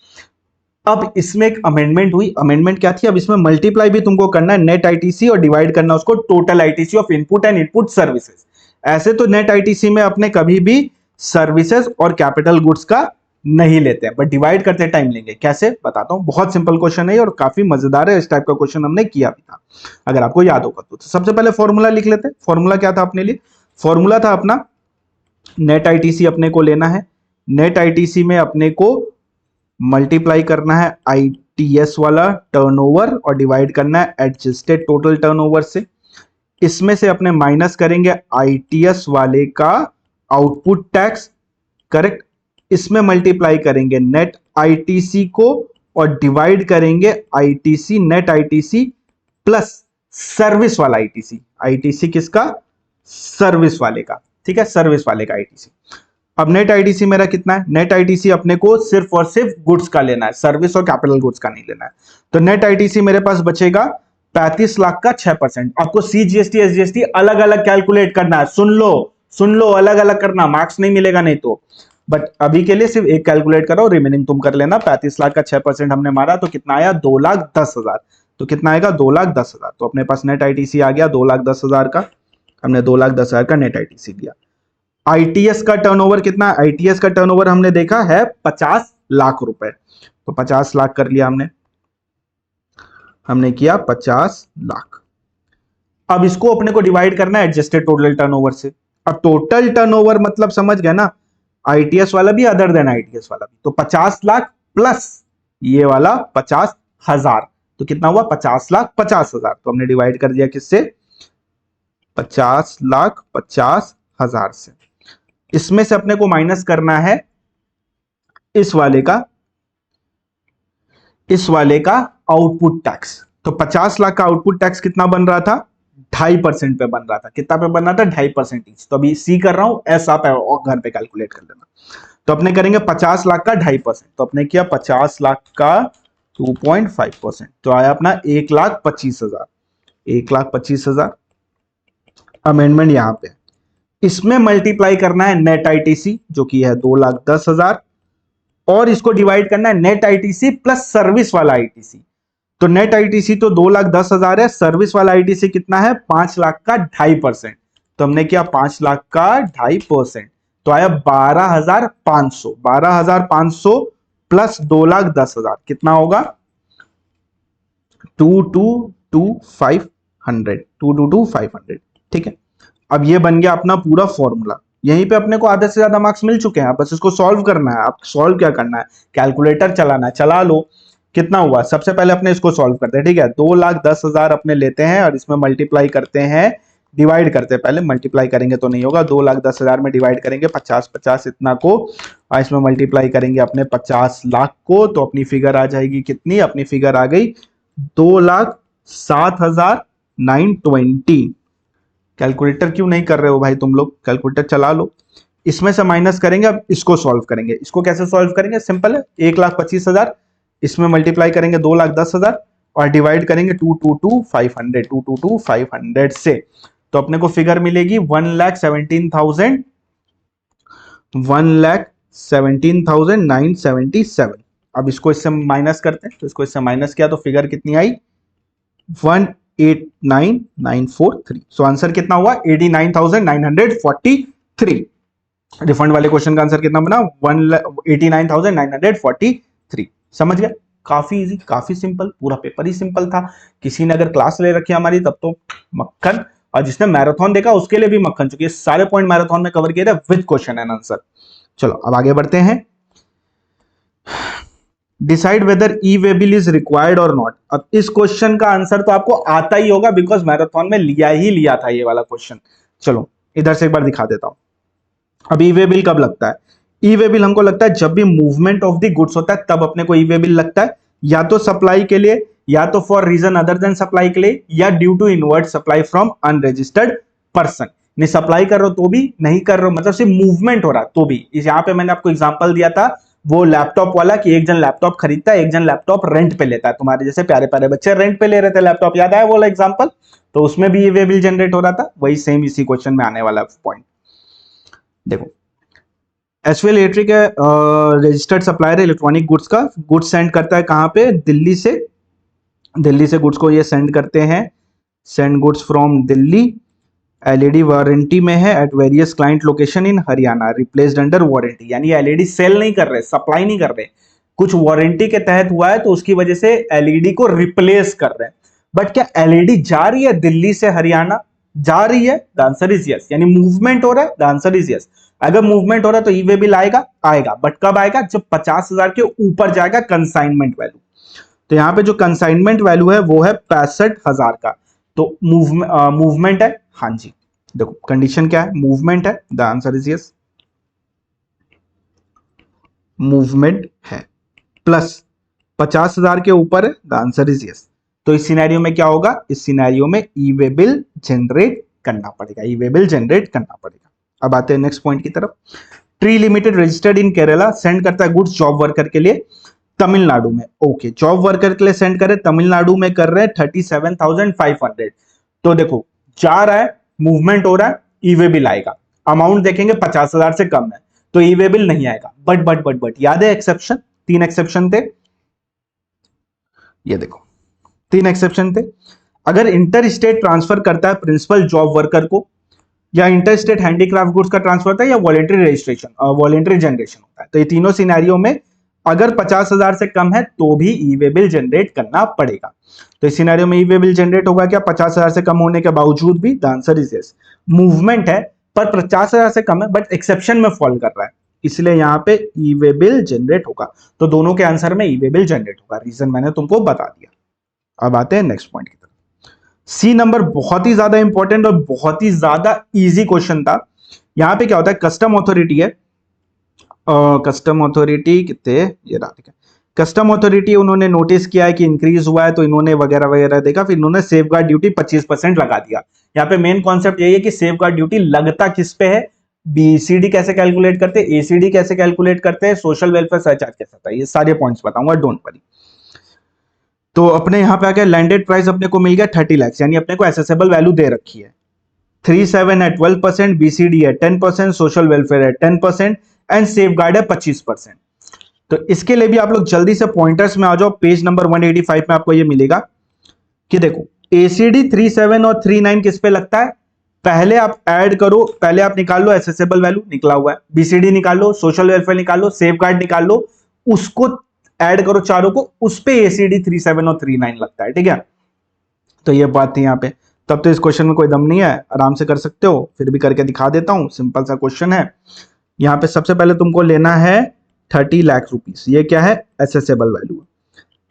S1: अब इसमें एक अमेंडमेंट हुई, अमेंडमेंट क्या थी, अब इसमें मल्टीप्लाई भी तुमको करना है नेट आईटीसी और डिवाइड करना उसको total ITC of input and input services. ऐसे तो नेट आईटीसी में अपने कभी भी सर्विसेज और कैपिटल गुड्स का नहीं लेते हैं, बट डिवाइड करते टाइम लेंगे। कैसे बताता हूं, बहुत सिंपल क्वेश्चन है और काफी मजेदार है, इस टाइप का क्वेश्चन हमने किया भी था, अगर आपको याद होगा तो। सबसे पहले फॉर्मूला लिख लेते हैं। फॉर्मूला क्या था अपने लिए, फॉर्मूला था अपना नेट आईटीसी अपने को लेना है, नेट आईटीसी में अपने को मल्टीप्लाई करना है आईटीएस वाला टर्नओवर और डिवाइड करना है एडजस्टेड टोटल टर्नओवर से। इसमें से अपने माइनस करेंगे आईटीएस वाले का आउटपुट टैक्स, करेक्ट। इसमें मल्टीप्लाई करेंगे नेट आईटीसी को और डिवाइड करेंगे ITC, net ITC plus service वाला आईटीसी। आईटीसी किसका, सर्विस वाले का, ठीक है, सर्विस वाले का आईटीसी। अब नेट आईटीसी मेरा कितना है, नेट आईटीसी अपने को सिर्फ और सिर्फ गुड्स का लेना है, सर्विस और कैपिटल गुड्स का नहीं लेना है। तो नेट आईटीसी मेरे पास बचेगा 35 लाख का 6%। आपको सीजीएसटी एसजीएसटी अलग अलग कैलकुलेट करना है, सुन लो, अलग अलग करना, मार्क्स नहीं मिलेगा नहीं तो। बट अभी के लिए सिर्फ एक कैलकुलेट करो, रिमेनिंग तुम कर लेना। 35 लाख का 6% हमने मारा तो कितना आया, 2,10,000। तो कितना आएगा, 2,10,000। तो अपने पास नेट आईटीसी आ गया 2,10,000 का, हमने 2,10,000 का नेट आईटीसी दिया। आईटीएस का टर्नओवर कितना, आईटीएस का टर्नओवर हमने देखा है 50 लाख रुपए, तो 50 लाख कर लिया हमने किया 50 लाख। अब इसको अपने को डिवाइड करना है एडजस्टेड टोटल टर्नओवर से। अब टोटल टर्नओवर मतलब समझ गए ना, आईटीएस वाला भी अदर देन आईटीएस वाला भी। तो 50 लाख प्लस ये वाला 50,000, तो कितना हुआ, 50 लाख 50,000। तो हमने डिवाइड कर दिया किससे, 50 लाख 50,000 से। इसमें से अपने को माइनस करना है इस वाले का आउटपुट टैक्स। तो 50 लाख का आउटपुट टैक्स कितना बन रहा था, 2.5% पे बन रहा था। कितना पे बन रहा था, 2.5% ईच। तो अभी सी कर रहा हूं, एस आप घर पे कैलकुलेट कर लेना। तो अपने करेंगे 50 लाख का 2.5%, तो अपने किया 50 लाख का 2.5%, तो आया अपना 1,25,000, 1,25,000। अमेंडमेंट यहां पे, इसमें मल्टीप्लाई करना है नेट आईटीसी जो कि है 2,10,000 और इसको डिवाइड करना है नेट आईटीसी प्लस सर्विस वाला आईटीसी। तो नेट आईटीसी तो 2,10,000 है, सर्विस वाला आईटीसी कितना है, 5 लाख का 2.5%। तो हमने किया 5 लाख का 2.5%, तो आया 12,500। 12,500 प्लस 2,10,000 कितना होगा, 222,500, 222,500, ठीक है। अब ये बन गया अपना पूरा फॉर्मूला। यहीं पे अपने को आधे से ज्यादा मार्क्स मिल चुके हैं, आप बस इसको सॉल्व करना है। आप सॉल्व क्या करना है, कैलकुलेटर चलाना है, चला लो। कितना हुआ, सबसे पहले अपने इसको सॉल्व करते हैं, ठीक है। 2,10,000 अपने लेते हैं और इसमें मल्टीप्लाई करते हैं, डिवाइड करते हैं। पहले मल्टीप्लाई करेंगे तो नहीं होगा, 2,10,000 में डिवाइड करेंगे 50-50 इतना को, और इसमें मल्टीप्लाई करेंगे अपने 50 लाख को, तो अपनी फिगर आ जाएगी कितनी, अपनी फिगर आ गई 2,07,920। कैलकुलेटर क्यों नहीं कर रहे हो भाई तुम लोग, कैलकुलेटर चला लो। इसमें से माइनस करेंगे, अब इसको सॉल्व करेंगे। इसको कैसे सॉल्व करेंगे, सिंपल है, 1,25,000 इसमें मल्टीप्लाई करेंगे 2,10,000 और डिवाइड करेंगे 222,500 से, तो अपने को फिगर मिलेगी 1,17,977। अब इसको इससे माइनस करते हैं, तो इसको इससे माइनस किया तो फिगर कितनी आई, 1,89,943। सो आंसर कितना हुआ, 89,943। रिफंड वाले क्वेश्चन का आंसर कितना बना, 89,943। समझ गए, काफी इजी, काफी सिंपल, पूरा पेपर ही सिंपल था। किसी ने अगर क्लास ले रखी हमारी तब तो मक्खन, और जिसने मैराथन देखा उसके लिए भी मक्खन, चुकी सारे पॉइंट मैराथन में कवर किए थे विद क्वेश्चन एंड आंसर। चलो अब आगे बढ़ते हैं। Decide whether E way bill is required और नॉट। अब इस क्वेश्चन का आंसर तो आपको आता ही होगा, बिकॉज मैराथन में लिया था ये वाला क्वेश्चन। चलो इधर से एक बार दिखा देता हूं। अब ई वे बिल कब लगता है, ई वे बिल हमको लगता है जब भी मूवमेंट ऑफ द गुड्स होता है तब अपने को ई वे बिल लगता है, या तो सप्लाई के लिए, या तो for reason other than supply के लिए, या due to inward supply from unregistered person. नहीं सप्लाई कर रहे हो तो भी, नहीं कर रहे हो मतलब सिर्फ मूवमेंट हो रहा है तो भी। इस यहाँ पे मैंने आपको एग्जांपल दिया था वो लैपटॉप वाला, कि एक जन लैपटॉप खरीदता है, एक जन लैपटॉप रेंट पे लेता है। तुम्हारे जैसे प्यारे प्यारे बच्चे रेंट पे ले रहे थे लैपटॉप, याद आया वो वाला एग्जांपल, तो उसमें भी ई वे बिल जनरेट हो रहा था। वही सेम इसी क्वेश्चन में आने वाला पॉइंट देखो। एसवीएल इलेक्ट्रिक रजिस्टर्ड सप्लायर है इलेक्ट्रॉनिक गुड्स का, गुड्स सेंड करता है कहां पे, दिल्ली से। दिल्ली से गुड्स को ये सेंड करते हैं, send goods from Delhi. LED warranty में है at various client location in Haryana, replaced under warranty. यानी एलईडी सेल नहीं कर रहे, सप्लाई नहीं कर रहे, कुछ वारंटी के तहत हुआ है तो उसकी वजह से एलईडी को रिप्लेस कर रहे हैं। बट क्या एलईडी जा रही है दिल्ली से हरियाणा, जा रही है, द आंसर इज यस। यानी मूवमेंट हो रहा है, द आंसर इज यस। अगर मूवमेंट हो रहा है तो ई वे बिल आएगा, आएगा, बट कब आएगा, जब 50,000 के ऊपर जाएगा कंसाइनमेंट वैल्यू। तो यहाँ पे जो कंसाइनमेंट वैल्यू है वो है 65,000 का, तो मूवमेंट है, हाँ जी। देखो कंडीशन क्या है, मूवमेंट है, the answer is yes, movement है, प्लस 50,000 के ऊपर है, द आंसर इज यस। तो इस सिनेरियो में क्या होगा, इस सिनेरियो में ई वे बिल जनरेट करना पड़ेगा, ई वे बिल जनरेट करना पड़ेगा। अब आते हैं नेक्स्ट पॉइंट की तरफ। Tree limited registered in Kerala, send करता है गुड्स जॉब वर्कर के लिए तमिलनाडु में। ओके, जॉब वर्कर के लिए सेंड करे, तमिलनाडु में कर रहे हैं 37,500। तो देखो जा रहा है, मूवमेंट हो रहा है, ई वे बिल आएगा। अमाउंट देखेंगे 50,000 से कम है तो ई वे बिल नहीं आएगा। बट याद है एक्सेप्शन, 3 एक्सेप्शन थे, ये देखो 3 एक्सेप्शन थे। अगर इंटर स्टेट ट्रांसफर करता है प्रिंसिपल जॉब वर्कर को, या इंटर स्टेट हैंडीक्राफ्ट गुड्स का ट्रांसफर होता है, या वॉलेंटरी रजिस्ट्रेशन, वॉलेंटरी जनरेशन होता है, तो ये तीनों सिनेरियो में अगर 50,000 से कम है तो भी ई वे बिल जनरेट करना पड़ेगा। तो इस सिनेरियो में ई वे बिल जनरेट होगा क्या 50,000 से कम होने के बावजूद भी, the answer is yes. Movement है पर 50,000 से कम है, बट एक्सेप्शन में फॉल कर रहा है, इसलिए यहाँ पे ई वे बिल जनरेट होगा। तो दोनों के आंसर में ई वे बिल जनरेट होगा, रीजन मैंने तुमको बता दिया। अब आते हैं नेक्स्ट पॉइंट की तरफ। सी नंबर बहुत ही ज्यादा इंपॉर्टेंट और बहुत ही ज्यादा इजी क्वेश्चन था। यहां पे क्या होता है, कस्टम अथॉरिटी है, कस्टम अथॉरिटी कितने, ये रहा, ठीक है। कस्टम अथॉरिटी उन्होंने नोटिस किया है कि इंक्रीज हुआ है, तो इन्होंने वगैरह वगैरह देखा, फिर इन्होंने सेफ गार्ड ड्यूटी 25% लगा दिया। यहाँ पे मेन कॉन्सेप्ट यही है कि सेफ गार्ड ड्यूटी लगता किस पे है, बीसीडी कैसे कैलकुलेट करते हैं, एसीडी कैसे कैलकुलेट करते हैं, सोशल वेलफेयर सरचार्ज कैसे होता है, ये सारे पॉइंट्स बताऊंगा, डोंट वरी। तो अपने यहाँ पे आ गया लैंडेड प्राइस अपने को मिल गया 30 लाख, यानी अपने को एसेसेबल वैल्यू दे रखी है। 37 है 12%, बीसीडी है 10%, सोशल वेलफेयर है 10% एंड सेफ गार्ड है 25%। तो इसके लिए भी आप लोग जल्दी से पॉइंटर्स में आ जाओ, पेज नंबर 185 में आपको ये मिलेगा कि देखो एसीडी 37 और 39 किस पे लगता है, पहले आप ऐड करो, पहले आप निकाल लो एसेसेबल वैल्यू, निकला हुआ है, बीसीडी निकाल लो, सोशल वेलफेयर निकाल लो, सेफ गार्ड निकाल लो, उसको ऐड करो चारों को, उस पे एसीडी 37 और 39 लगता है, ठीक है। तो ये बात थी यहाँ पे। तब तो इस क्वेश्चन में कोई दम नहीं है, आराम से कर सकते हो, फिर भी करके दिखा देता हूं। सिंपल सा क्वेश्चन है। यहाँ पे सबसे पहले तुमको लेना है 30 लाख रुपीस। ये क्या है? Assessable value.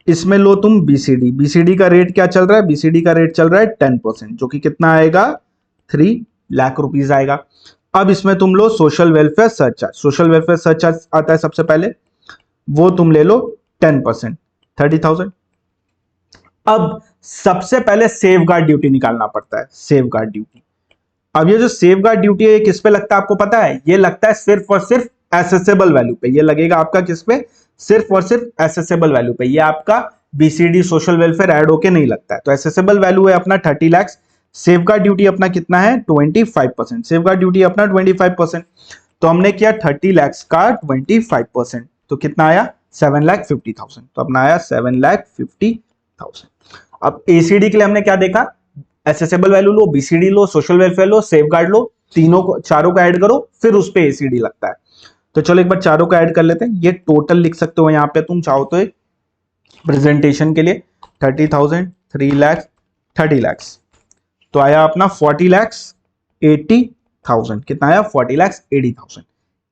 S1: इसमें लो तुम बीसीडी। बीसीडी का रेट क्या चल रहा है? बीसीडी का रेट चल रहा है 10%, जो कि कितना आएगा? 3 लाख रुपीस आएगा। अब इसमें तुम लो social welfare surcharge. Social welfare surcharge आता है सबसे पहले, वो तुम ले लो 10%, 30,000। अब सबसे पहले सेफ गार्ड ड्यूटी निकालना पड़ता है, सेफ गार्ड ड्यूटी। अब ये जो सेफ गार्ड ड्यूटी है, किस पे लगता है आपको पता है? ये लगता है सिर्फ और सिर्फ एसेसेबल वैल्यू पे। ये लगेगा आपका किस पे? सिर्फ और सिर्फ एसेसेबल वैल्यू पे। ये आपका बीसीडी सोशल वेलफेयर ऐड होके नहीं लगता है। तो एसेसेबल वैल्यू है अपना 30 लाख। सेफ गार्ड ड्यूटी अपना कितना है? 25%। सेफ गार्ड ड्यूटी अपना 25%। तो हमने किया 30 लाख का 25%, तो कितना आया? 7,50,000। तो अपना आया 7,50,000। अब एसीडी के लिए हमने क्या देखा? एसेसेबल वैल्यू लो, बीसीडी लो, सोशल वेलफेयर लो, सेफ गार्ड लो, तीनों को, चारों को ऐड करो, फिर उस पे एसीडी लगता है। तो चलो एक बार चारों को ऐड कर लेते हैं। ये टोटल लिख सकते हो यहाँ पे तुम चाहो तो, प्रेजेंटेशन के लिए 30,000, 3 लाख, 30 लाख, तो आया अपना 40,80,000। कितना आया? 40,80,000।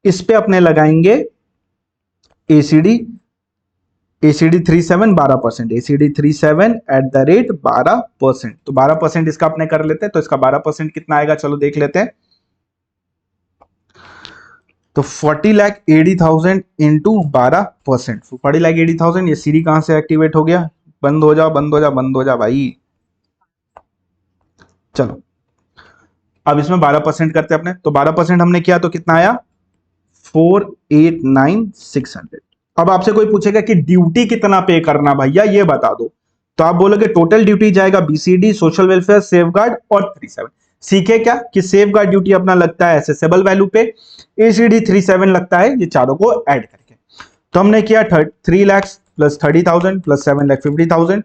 S1: इस पे अपने लगाएंगे ACD. ACD 37 12%, ACD 37 at the rate 12%। तो 12% इसका अपने कर लेते हैं। तो इसका 12% कितना आएगा? चलो देख लेते हैं। तो 40,80,000 इंटू 12%, 40,80,000। ये सीडी कहां से एक्टिवेट हो गया? बंद हो जा, बंद हो जा, बंद हो जा भाई। चलो अब इसमें 12% करते हैं अपने। तो 12% हमने किया तो कितना आया? 489,600। अब आपसे कोई पूछेगा कि ड्यूटी कितना पे करना भैया, ये बता दो। तो आप बोलोगे टोटल ड्यूटी जाएगा BCD, social welfare, safe guard और 37। सीखे क्या कि सेफ गार्ड ड्यूटी अपना लगता है एसेसेबल वैल्यू पे, एसीडी 37 लगता है ये चारों को ऐड करके। तो हमने किया 3 लाख प्लस 30,000 प्लस 7,50,000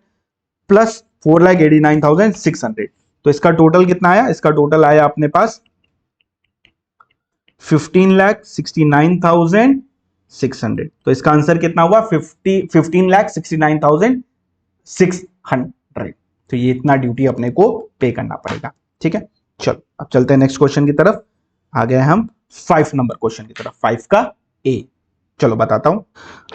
S1: प्लस 4,89,600। तो इसका टोटल कितना आया? इसका टोटल आया अपने पास 15,69,600। तो इसका आंसर कितना हुआ? 15,69,600। तो ये इतना ड्यूटी अपने को पे करना पड़ेगा। ठीक है, चलो अब चलते हैं नेक्स्ट क्वेश्चन की तरफ। आ गए हम 5 नंबर क्वेश्चन की तरफ, 5 का ए। चलो बताता हूं।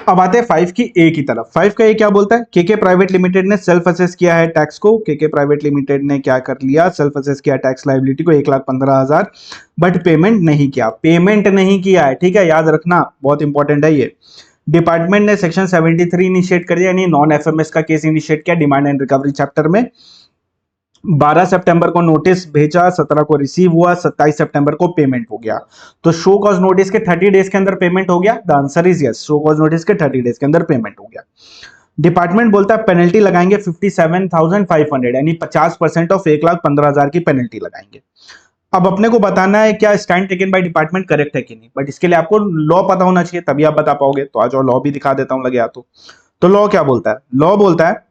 S1: अब आते हैं 5 की ए की तरफ। 5 का ए क्या बोलता है? केके प्राइवेट लिमिटेड ने सेल्फ असेस किया है टैक्स को। केके प्राइवेट लिमिटेड ने क्या कर लिया? सेल्फ असेस किया टैक्स लायबिलिटी को 1,15,000, बट पेमेंट नहीं किया। पेमेंट नहीं किया है, ठीक है, याद रखना, बहुत इंपॉर्टेंट है ये। डिपार्टमेंट ने सेक्शन 73 इनिशिएट कर दिया, यानी नॉन एफएमएस का केस इनिशिएट किया डिमांड एंड रिकवरी चैप्टर में। 12 सितंबर को नोटिस भेजा, 17 को रिसीव हुआ, 27 सितंबर को पेमेंट हो गया। तो शो कॉज नोटिस के 30 डेज के अंदर पेमेंट हो गया। The answer is yes, show cause notice के 30 डेज के अंदर पेमेंट हो गया। डिपार्टमेंट बोलता है पेनल्टी लगाएंगे 57,500, यानी 50% ऑफ 1,15,000 की पेनल्टी लगाएंगे। अब अपने को बताना है क्या stand taken by department correct है कि नहीं, बट इसके लिए आपको लॉ पता होना चाहिए, तभी आप बता पाओगे। तो आज लॉ भी दिखा देता हूं लगे तो लॉ क्या बोलता है? लॉ बोलता है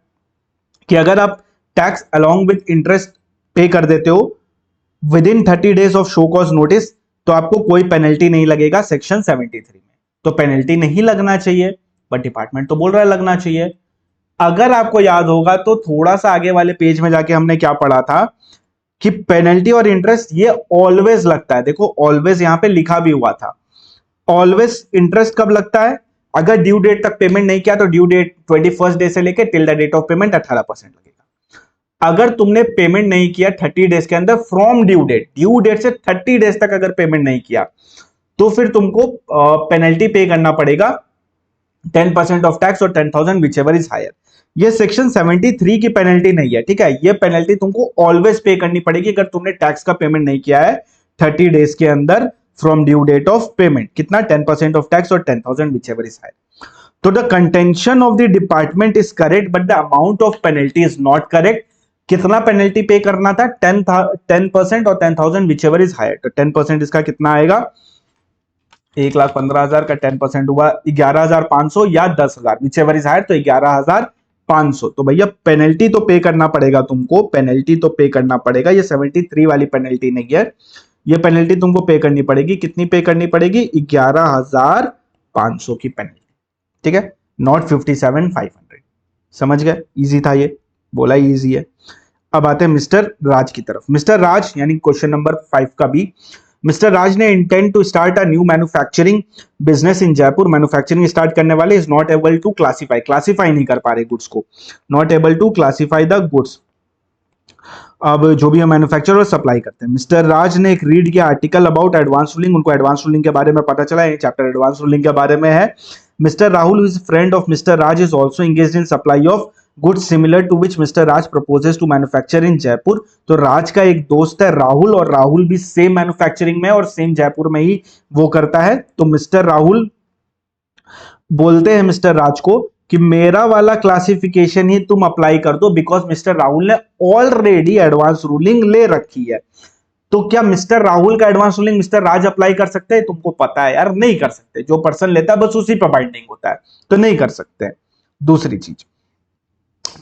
S1: कि अगर आप टैक्स अलोंग विद इंटरेस्ट पे कर देते हो with in 30 days of show cause notice, तो आपको कोई पेनल्टी नहीं लगेगा सेक्शन 73 में। तो पेनल्टी नहीं लगना चाहिए, बट डिपार्टमेंट तो बोल रहा है लगना चाहिए। अगर आपको याद होगा तो थोड़ा सा आगे वाले पेज में जाके हमने क्या पढ़ा था कि पेनल्टी और इंटरेस्ट ये ऑलवेज लगता है। देखो ऑलवेज यहां पे लिखा भी हुआ था। ऑलवेज इंटरेस्ट कब लगता है? अगर ड्यू डेट तक पेमेंट नहीं किया तो ड्यू डेट 21st डे से लेकर till the date of payment 18% लगेगा। अगर तुमने पेमेंट नहीं किया 30 डेज के अंदर फ्रॉम ड्यू डेट से 30 डेज तक अगर पेमेंट नहीं किया, तो फिर तुमको पेनल्टी पे करना पड़ेगा 10% ऑफ टैक्स और 10,000 विच एवर इज हायर। ये सेक्शन 73 की पेनल्टी नहीं है, ठीक है। ये पेनल्टी तुमको ऑलवेज पे करनी पड़ेगी अगर तुमने टैक्स का पेमेंट नहीं किया है 30 डेज के अंदर from due date of payment. कितना? 10% ऑफ टैक्स और 10,000 विच एवर इज हायर। तो the contention of the department is correct, but the amount of penalty is not correct. कितना पेनल्टी पे करना था? 10% और 10,000 विच एवर इज हायर। तो 10% इसका कितना आएगा? 1,15,000 का 10% हुआ 11,500 या 10,000 विच एवर इज हायर, तो 11,500। तो भैया पेनल्टी तो पे करना पड़ेगा तुमको, पेनल्टी तो पे करना पड़ेगा। ये 73 वाली पेनल्टी नहीं है, ये पेनल्टी तुमको पे करनी पड़ेगी। कितनी पे करनी पड़ेगी? 11,500 की पेनल्टी, ठीक है, नॉट 57,500। समझ गए? इजी था ये, बोला इजी है। अब आते हैं मिस्टर राज की तरफ। मिस्टर राज यानी क्वेश्चन नंबर 5 का बी, मिस्टर राज ने intend to start a new manufacturing business in Jaipur. Manufacturing start करने वाले, is not able to classify, classify नहीं कर पा रहे गुड्स को, not able to classify the goods. अब जो भी हम मैन्युफैक्चर और सप्लाई करते हैं, मिस्टर राज ने एक रीड किया आर्टिकल अबाउट एडवांस रूलिंग, उनको एडवांस रूलिंग के बारे में पता चला, ये चैप्टर एडवांस रूलिंग के बारे में है। Mister Rahul is friend of mister Raj, is also engaged in supply of goods similar to which mister Raj proposes to manufacture in Jaipur. तो राज का एक दोस्त है राहुल, और राहुल भी सेम मैन्युफैक्चरिंग में और सेम जयपुर में ही वो करता है। तो मिस्टर राहुल बोलते हैं मिस्टर राज को कि मेरा वाला क्लासिफिकेशन ही तुम अप्लाई कर दो, बिकॉज मिस्टर राहुल ने ऑलरेडी एडवांस रूलिंग ले रखी है। तो क्या मिस्टर राहुल का एडवांस रूलिंग मिस्टर राज अप्लाई कर सकते हैं? तुमको पता है यार, नहीं कर सकते। जो पर्सन लेता है बस उसी पर बाइंडिंग होता है, तो नहीं कर सकते। दूसरी चीज,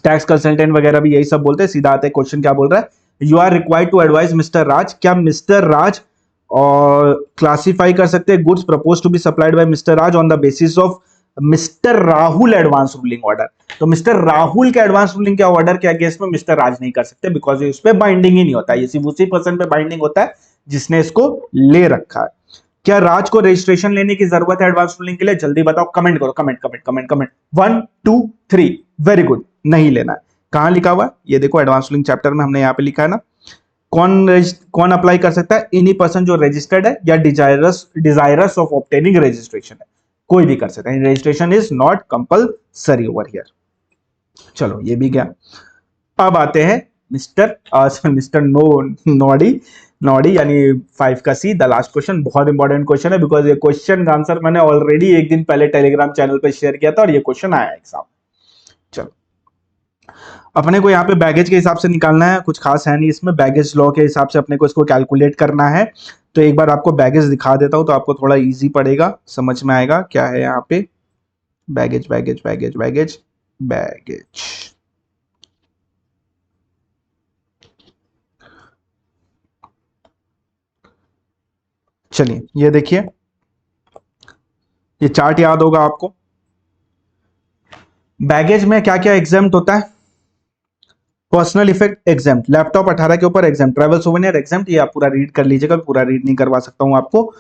S1: टैक्स कंसल्टेंट वगैरह भी यही सब बोलते हैं। सीधा आते क्वेश्चन क्या बोल रहा है, you are required to advise mister Raj, क्या मिस्टर राज और क्लासिफाई कर सकते हैं goods propose to be supplied by mister Raj on the basis of mister Rahul advance ruling order. तो मिस्टर राहुल के एडवांस रूलिंग के ऑर्डर के अगेंस्ट में मिस्टर राज नहीं कर सकते, बिकॉज उस पर बाइंडिंग ही नहीं होता है, ये सिर्फ उसी पर्सन पे बाइंडिंग होता है जिसने इसको ले रखा है। क्या राज को रजिस्ट्रेशन लेने की जरूरत है एडवांस रूलिंग के लिए? जल्दी बताओ, कमेंट करो, comment comment comment comment, 1 2 3। Very good, नहीं लेना है। कहां लिखा हुआ? ये देखो एडवांस रूलिंग चैप्टर में हमने यहां पे लिखा है ना। कौन अप्लाई कर सकता है? एनी पर्सन जो रजिस्टर्ड है या डिजायरस ऑफ ऑब्टेनिंग रजिस्ट्रेशन है, कोई भी कर सकता है। Registration is not compulsory over here. चलो ये भी गया। अब आते हैं मिस्टर नोडी यानी 5 का सी, द लास्ट क्वेश्चन। बहुत इंपॉर्टेंट क्वेश्चन है, बिकॉज ये क्वेश्चन का आंसर मैंने ऑलरेडी एक दिन पहले टेलीग्राम चैनल पे शेयर किया था और ये क्वेश्चन आया एग्जाम। चलो, अपने को यहाँ पे बैगेज के हिसाब से निकालना है, कुछ खास है नहीं इसमें। बैगेज लॉ के हिसाब से अपने को इसको कैलकुलेट करना है। तो एक बार आपको बैगेज दिखा देता हूं तो आपको थोड़ा इजी पड़ेगा, समझ में आएगा क्या है यहाँ पे। Baggage baggage baggage baggage baggage, चलिए ये देखिए, ये चार्ट याद होगा आपको। बैगेज में क्या क्या एग्जाम्प्ट होता है? पर्सनल इफेक्ट एग्जाम्प्ट, लैपटॉप 18 के ऊपर एग्जाम्प्ट, ट्रैवल सोवेनियर एग्जाम्प्ट। ये आप पूरा रीड कर लीजिएगा, पूरा रीड नहीं करवा सकता हूं आपको।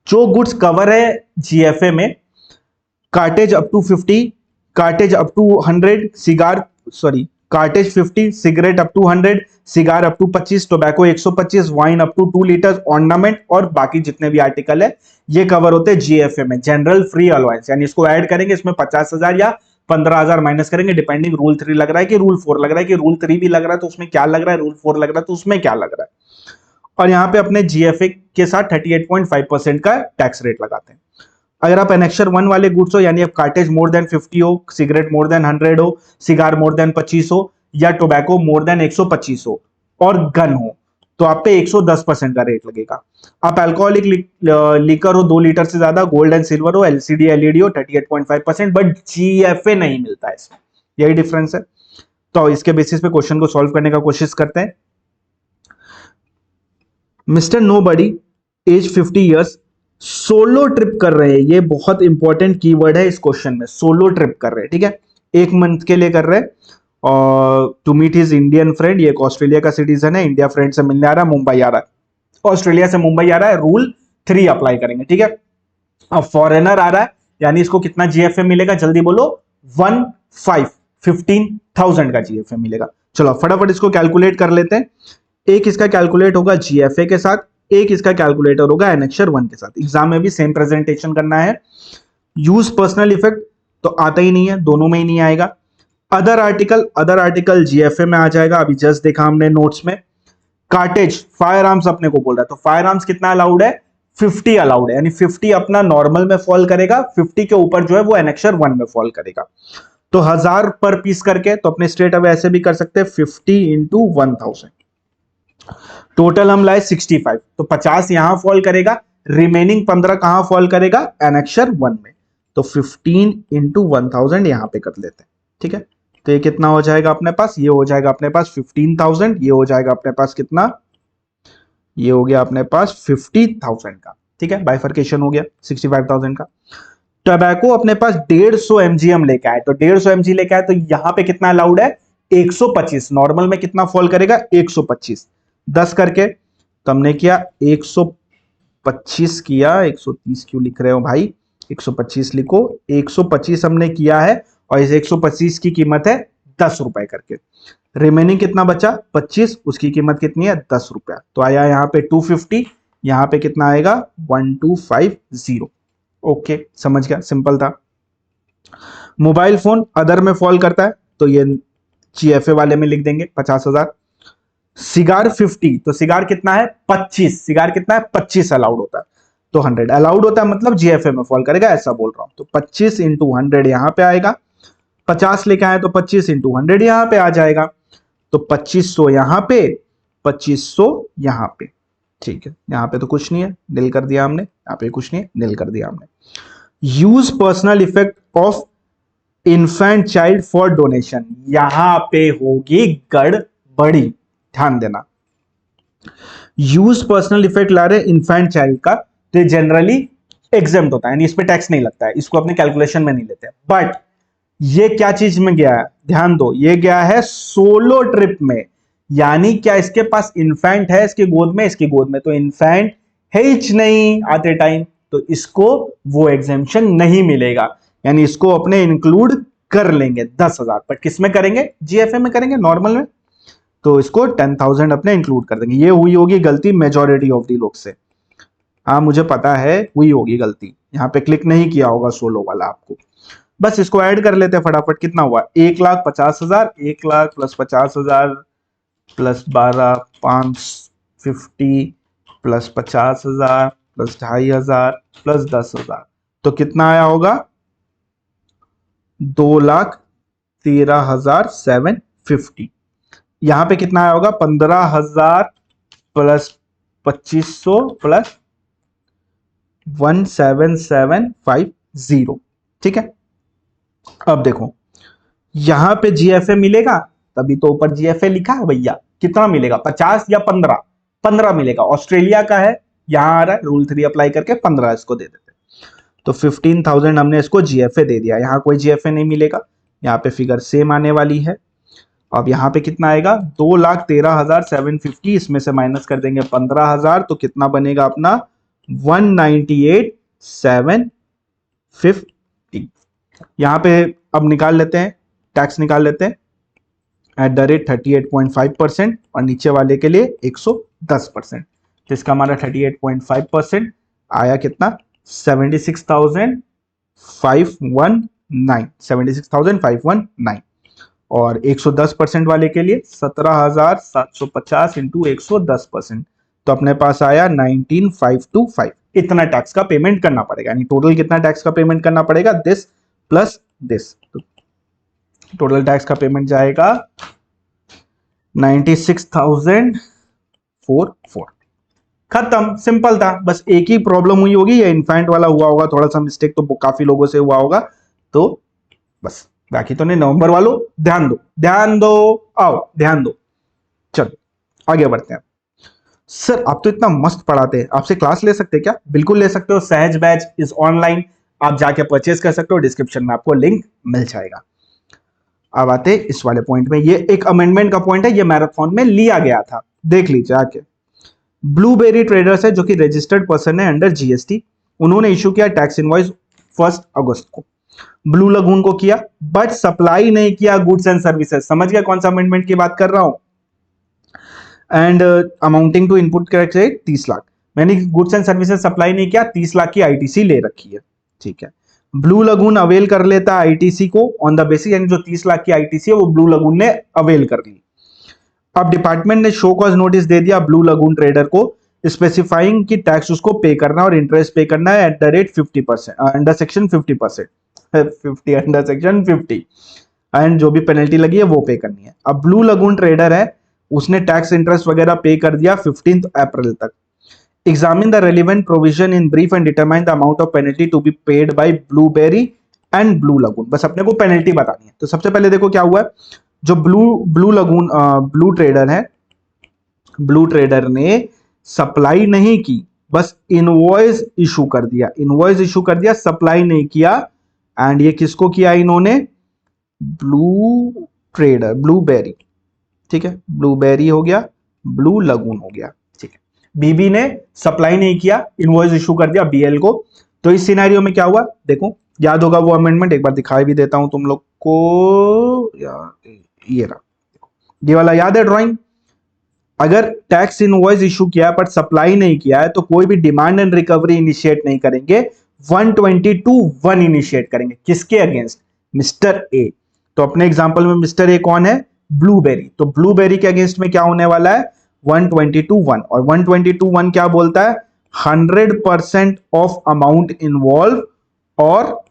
S1: जो गुड्स कवर है जीएफए में, cartage up to 50, cartage up to 100, cartage 50, cigarette up to 100, cigar up to 25, tobacco 125, wine up to 2 litre, ornament और बाकी जितने भी आर्टिकल है ये कवर होते हैं जीएफए में। जनरल फ्री अलाउंस यानी इसको ऐड करेंगे, इसमें 50,000 या 15,000 माइनस करेंगे, डिपेंडिंग रूल 3 लग रहा है कि रूल 4 लग रहा है कि रूल 3 भी लग रहा है तो उसमें क्या लग रहा है, रूल 4 लग रहा है तो उसमें क्या लग रहा है। और यहाँ पे अपने जीएफए के साथ 38.5% का टैक्स रेट लगाते हैं। अगर आप एनेक्चर 1 वाले गुड्स हो, यानी अब कार्टेज मोर देन 50 हो, सिगरेट मोर देन 100 हो, सिगार मोर देन 25 हो या टोबैको मोर देन 125 हो और गन हो, तो आप पे 110% का रेट लगेगा। आप अल्कोहलिक लीकर हो 2 लीटर से ज्यादा, गोल्ड एंड सिल्वर हो, एलसीडी एलईडी हो, 38.5%, बट जीएफए नहीं मिलता है इसमें, यही डिफरेंस है। तो इसके बेसिस पे क्वेश्चन को सॉल्व करने का कोशिश करते हैं। Mister nobody age 50 years solo trip कर रहे हैं, ये बहुत इंपॉर्टेंट कीवर्ड है इस क्वेश्चन में, सोलो ट्रिप कर रहे हैं, ठीक है, 1 मंथ के लिए कर रहे हैं। और to meet his Indian friend, ये एक ऑस्ट्रेलिया का सिटीजन है, इंडिया फ्रेंड से मिलने आ रहा है, मुंबई आ रहा है, ऑस्ट्रेलिया से मुंबई आ रहा है, रूल 3 अप्लाई करेंगे, ठीक है। अब फॉरेनर आ रहा है, यानी इसको कितना जीएफए मिलेगा, जल्दी बोलो, 15,000 का जीएफए मिलेगा। चलो फटाफट इसको कैलकुलेट कर लेते हैं। एक इसका कैलकुलेट होगा जीएफए के साथ, एक इसका कैलकुलेटर होगा एनेक्चर 1 के साथ। एग्जाम में भी सेम प्रेजेंटेशन करना है। यूज पर्सनल इफेक्ट तो आता ही नहीं है, दोनों में ही नहीं आएगा। अदर आर्टिकल जीएफए में आ जाएगा, अभी जस्ट देखा हमने नोट्स में। कार्टेज फायर आर्म्स अपने को बोल रहा है, तो फायर आर्म्स कितना अलाउड है, 50 अलाउड है, यानी 50 अपना नॉर्मल में फॉल करेगा, 50 के ऊपर जो है वो एनेक्चर 1 में फॉल करेगा। तो 1000 पर पीस करके, तो अपने स्ट्रेट अवे ऐसे भी कर सकते हैं, 50 इंटू 1000, टोटल हम लाए 65, तो 50 यहां फॉल करेगा, रिमेनिंग 15 कहां फॉल करेगा, एनेक्चर 1 में। तो 15 इंटू 1000 यहां पे कर लेते हैं, ठीक है। तो ये कितना हो जाएगा अपने पास, ये हो जाएगा अपने पास 15,000, ये हो जाएगा अपने पास कितना, ये हो गया अपने पास 50,000 का, ठीक है, बाइफर्केशन हो गया 65,000 का। टोबैको अपने पास 150 mg हम लेके आए, तो 150 mg लेके आए, तो यहां पे कितना अलाउड है, 125, नॉर्मल में कितना फॉल करेगा 125, 10 करके तो हमने किया 125 किया, 130 क्यों लिख रहे हो भाई, 125 लिखो, 125 हमने किया है और इस 125 की कीमत है 10 रुपए करके। रिमेनिंग कितना बचा 25, उसकी कीमत कितनी है 10 रुपया, तो आया यहाँ पे 250, यहाँ पे कितना आएगा 1250। ओके समझ गया, सिंपल था। मोबाइल फोन अदर में फॉल करता है तो ये जीएफए वाले में लिख देंगे 50,000। सिगार 50, तो सिगार कितना है 25, सिगार कितना है 25 अलाउड होता है, तो 100 अलाउड होता है मतलब जीएफए में फॉल करेगा ऐसा बोल रहा हूं। तो 25 इंटू 100 यहां पे आएगा, 50 लेके आए तो 25 इंटू 100 यहां पे आ जाएगा, तो 2500 यहां पे, 2500 यहां पे, ठीक है। यहां पे तो कुछ नहीं है, निल कर दिया हमने, यहां पे कुछ नहीं है, निल कर दिया हमने। Use personal effect of infant child for donation, यहां पे होगी गड़बड़ी, ध्यान देना। यूज पर्सनल इफेक्ट ला रहे इन्फेंट चाइल्ड का, तो ये जनरली एग्जेम्प्ट होता है, यानी इस पे टैक्स नहीं लगता है, इसको अपने कैलकुलेशन में नहीं लेते। बट ये क्या चीज में गया है, ध्यान दो, ये गया है सोलो ट्रिप में, यानी क्या इसके पास इन्फेंट है इसके गोद में, इसकी गोद में तो इन्फेंट है ही नहीं आते टाइम, तो इसको वो एग्जेम्पशन नहीं मिलेगा, यानी इसको अपने इंक्लूड कर लेंगे 10,000, पर किस में करेंगे, जीएफए में करेंगे नॉर्मल में, तो इसको 10,000 अपने इंक्लूड कर देंगे। ये हुई होगी गलती मेजॉरिटी ऑफ दी लोग से, हाँ मुझे पता है हुई होगी गलती, यहाँ पे क्लिक नहीं किया होगा सोलो वाला आपको। बस इसको ऐड कर लेते हैं फटाफट, कितना हुआ 1,50,000, 1,00,000 plus 50,000 plus 12 550 plus 50,000 plus 2,500 plus 10,000, तो कितना आया होगा 2,13,750। यहां पे कितना आया होगा 15,000 प्लस 2,500 प्लस 1,7,750, ठीक है। अब देखो यहां पे जीएफए मिलेगा, तभी तो ऊपर जीएफए लिखा है भैया, कितना मिलेगा 50 या 15, 15 मिलेगा, ऑस्ट्रेलिया का है, यहां आ रहा है रूल 3 अप्लाई करके 15 इसको दे देते, तो 15,000 हमने इसको जीएफए दे दिया, यहां कोई जीएफए नहीं मिलेगा, यहाँ पे फिगर सेम आने वाली है। अब यहाँ पे कितना आएगा 2,13,750, इसमें से माइनस कर देंगे 15,000, तो कितना बनेगा अपना 198,750। यहाँ पे अब निकाल लेते हैं, टैक्स निकाल लेते हैं, @ 38.5% और नीचे वाले के लिए 110%, तो इसका हमारा 38.5% आया कितना 76,519, और 110% वाले के लिए 17,750 इंटू 110%, तो अपने पास आया 19,525। इतना टैक्स का पेमेंट करना पड़ेगा, यानी टोटल कितना टैक्स का पेमेंट करना पड़ेगा, दिस प्लस दिस, तो टोटल टैक्स का पेमेंट जाएगा 96,044। खत्म, सिंपल था, बस एक ही प्रॉब्लम हुई होगी, ये इन्फेंट वाला हुआ होगा, थोड़ा सा मिस्टेक तो काफी लोगों से हुआ होगा, तो बस बाकी तो नहीं। नवंबर वालों ध्यान दो, ध्यान दो, आओ ध्यान दो, चलो आगे बढ़ते हैं। सर आप तो इतना मस्त पढ़ाते हैं, आपसे क्लास ले सकते हैं क्या? बिल्कुल ले सकते हो, सहज बैच इज ऑनलाइन, आप जाके परचेज कर सकते हो, डिस्क्रिप्शन में आपको लिंक मिल जाएगा। अब आते इस वाले पॉइंट में, ये एक अमेंडमेंट का पॉइंट है, ये मैराथन में लिया गया था, देख लीजिए आके। ब्लूबेरी ट्रेडर्स है जो कि रजिस्टर्ड पर्सन है अंडर जीएसटी, उन्होंने इशू किया टैक्स इनवॉइस 1 अगस्त को, ब्लू लगून को किया, बट सप्लाई नहीं किया गुड्स एंड सर्विसेज। समझ गया कौन सा अमेंडमेंट की बात कर रहा हूं? And amounting to input correct 30 lakh, मैंने गुड्स एंड सर्विसेज सप्लाई नहीं किया, 30 लाख की आईटीसी ले रखी है, ठीक है। ब्लू लगून अवेल कर लेता है आईटीसी को ऑन द बेसिस, यानी जो 30 लाख की आईटीसी है वो ब्लू लगून ने अवेल कर ली। अब डिपार्टमेंट ने शो कॉज नोटिस दे दिया ब्लू लगून ट्रेडर को, स्पेसिफाइंग कि टैक्स उसको पे करना और इंटरेस्ट पे करना है @ 50% under section 50%, 50 under section 50, and जो भी पेनल्टी लगी है वो पे करनी है। अब ब्लू लगून ट्रेडर है, उसने टैक्स इंटरेस्ट वगैरह पे कर दिया 15 अप्रैल तक। Examine the relevant provision in brief and determine the amount of penalty to be paid by Blueberry and Blue Lagoon, बस अपने को पेनल्टी बतानी है। तो सबसे पहले देखो क्या हुआ है, जो ब्लू ट्रेडर है, ब्लू ट्रेडर ने सप्लाई नहीं की, बस इनवॉइस इशू कर दिया, इनवॉइस इशू कर दिया, सप्लाई नहीं किया। एंड ये किसको किया इन्होंने, ब्लू ट्रेडर, ब्लूबेरी, ठीक है, ब्लूबेरी हो गया, ब्लू लगून हो गया, ठीक है। बीबी ने सप्लाई नहीं किया, इनवॉइस इशू कर दिया बीएल को, तो इस सिनेरियो में क्या हुआ, देखो याद होगा वो अमेंडमेंट, एक बार दिखाई भी देता हूं तुम लोग को, ये रहा, ये वाला याद है ड्राइंग। अगर टैक्स इनवॉइस इशू किया है पर सप्लाई नहीं किया है, तो कोई भी डिमांड एंड रिकवरी इनिशिएट नहीं करेंगे, 122(1) इनिशिएट करेंगे, किसके अगेंस्ट, मिस्टर ए। तो अपने एग्जांपल में मिस्टर ए कौन है, ब्लूबेरी, तो ब्लूबेरी के अगेंस्ट में क्या होने वाला है, 122(1), और 122(1) क्या बोलता है, 100% ऑफ अमाउंट इन्वॉल्व और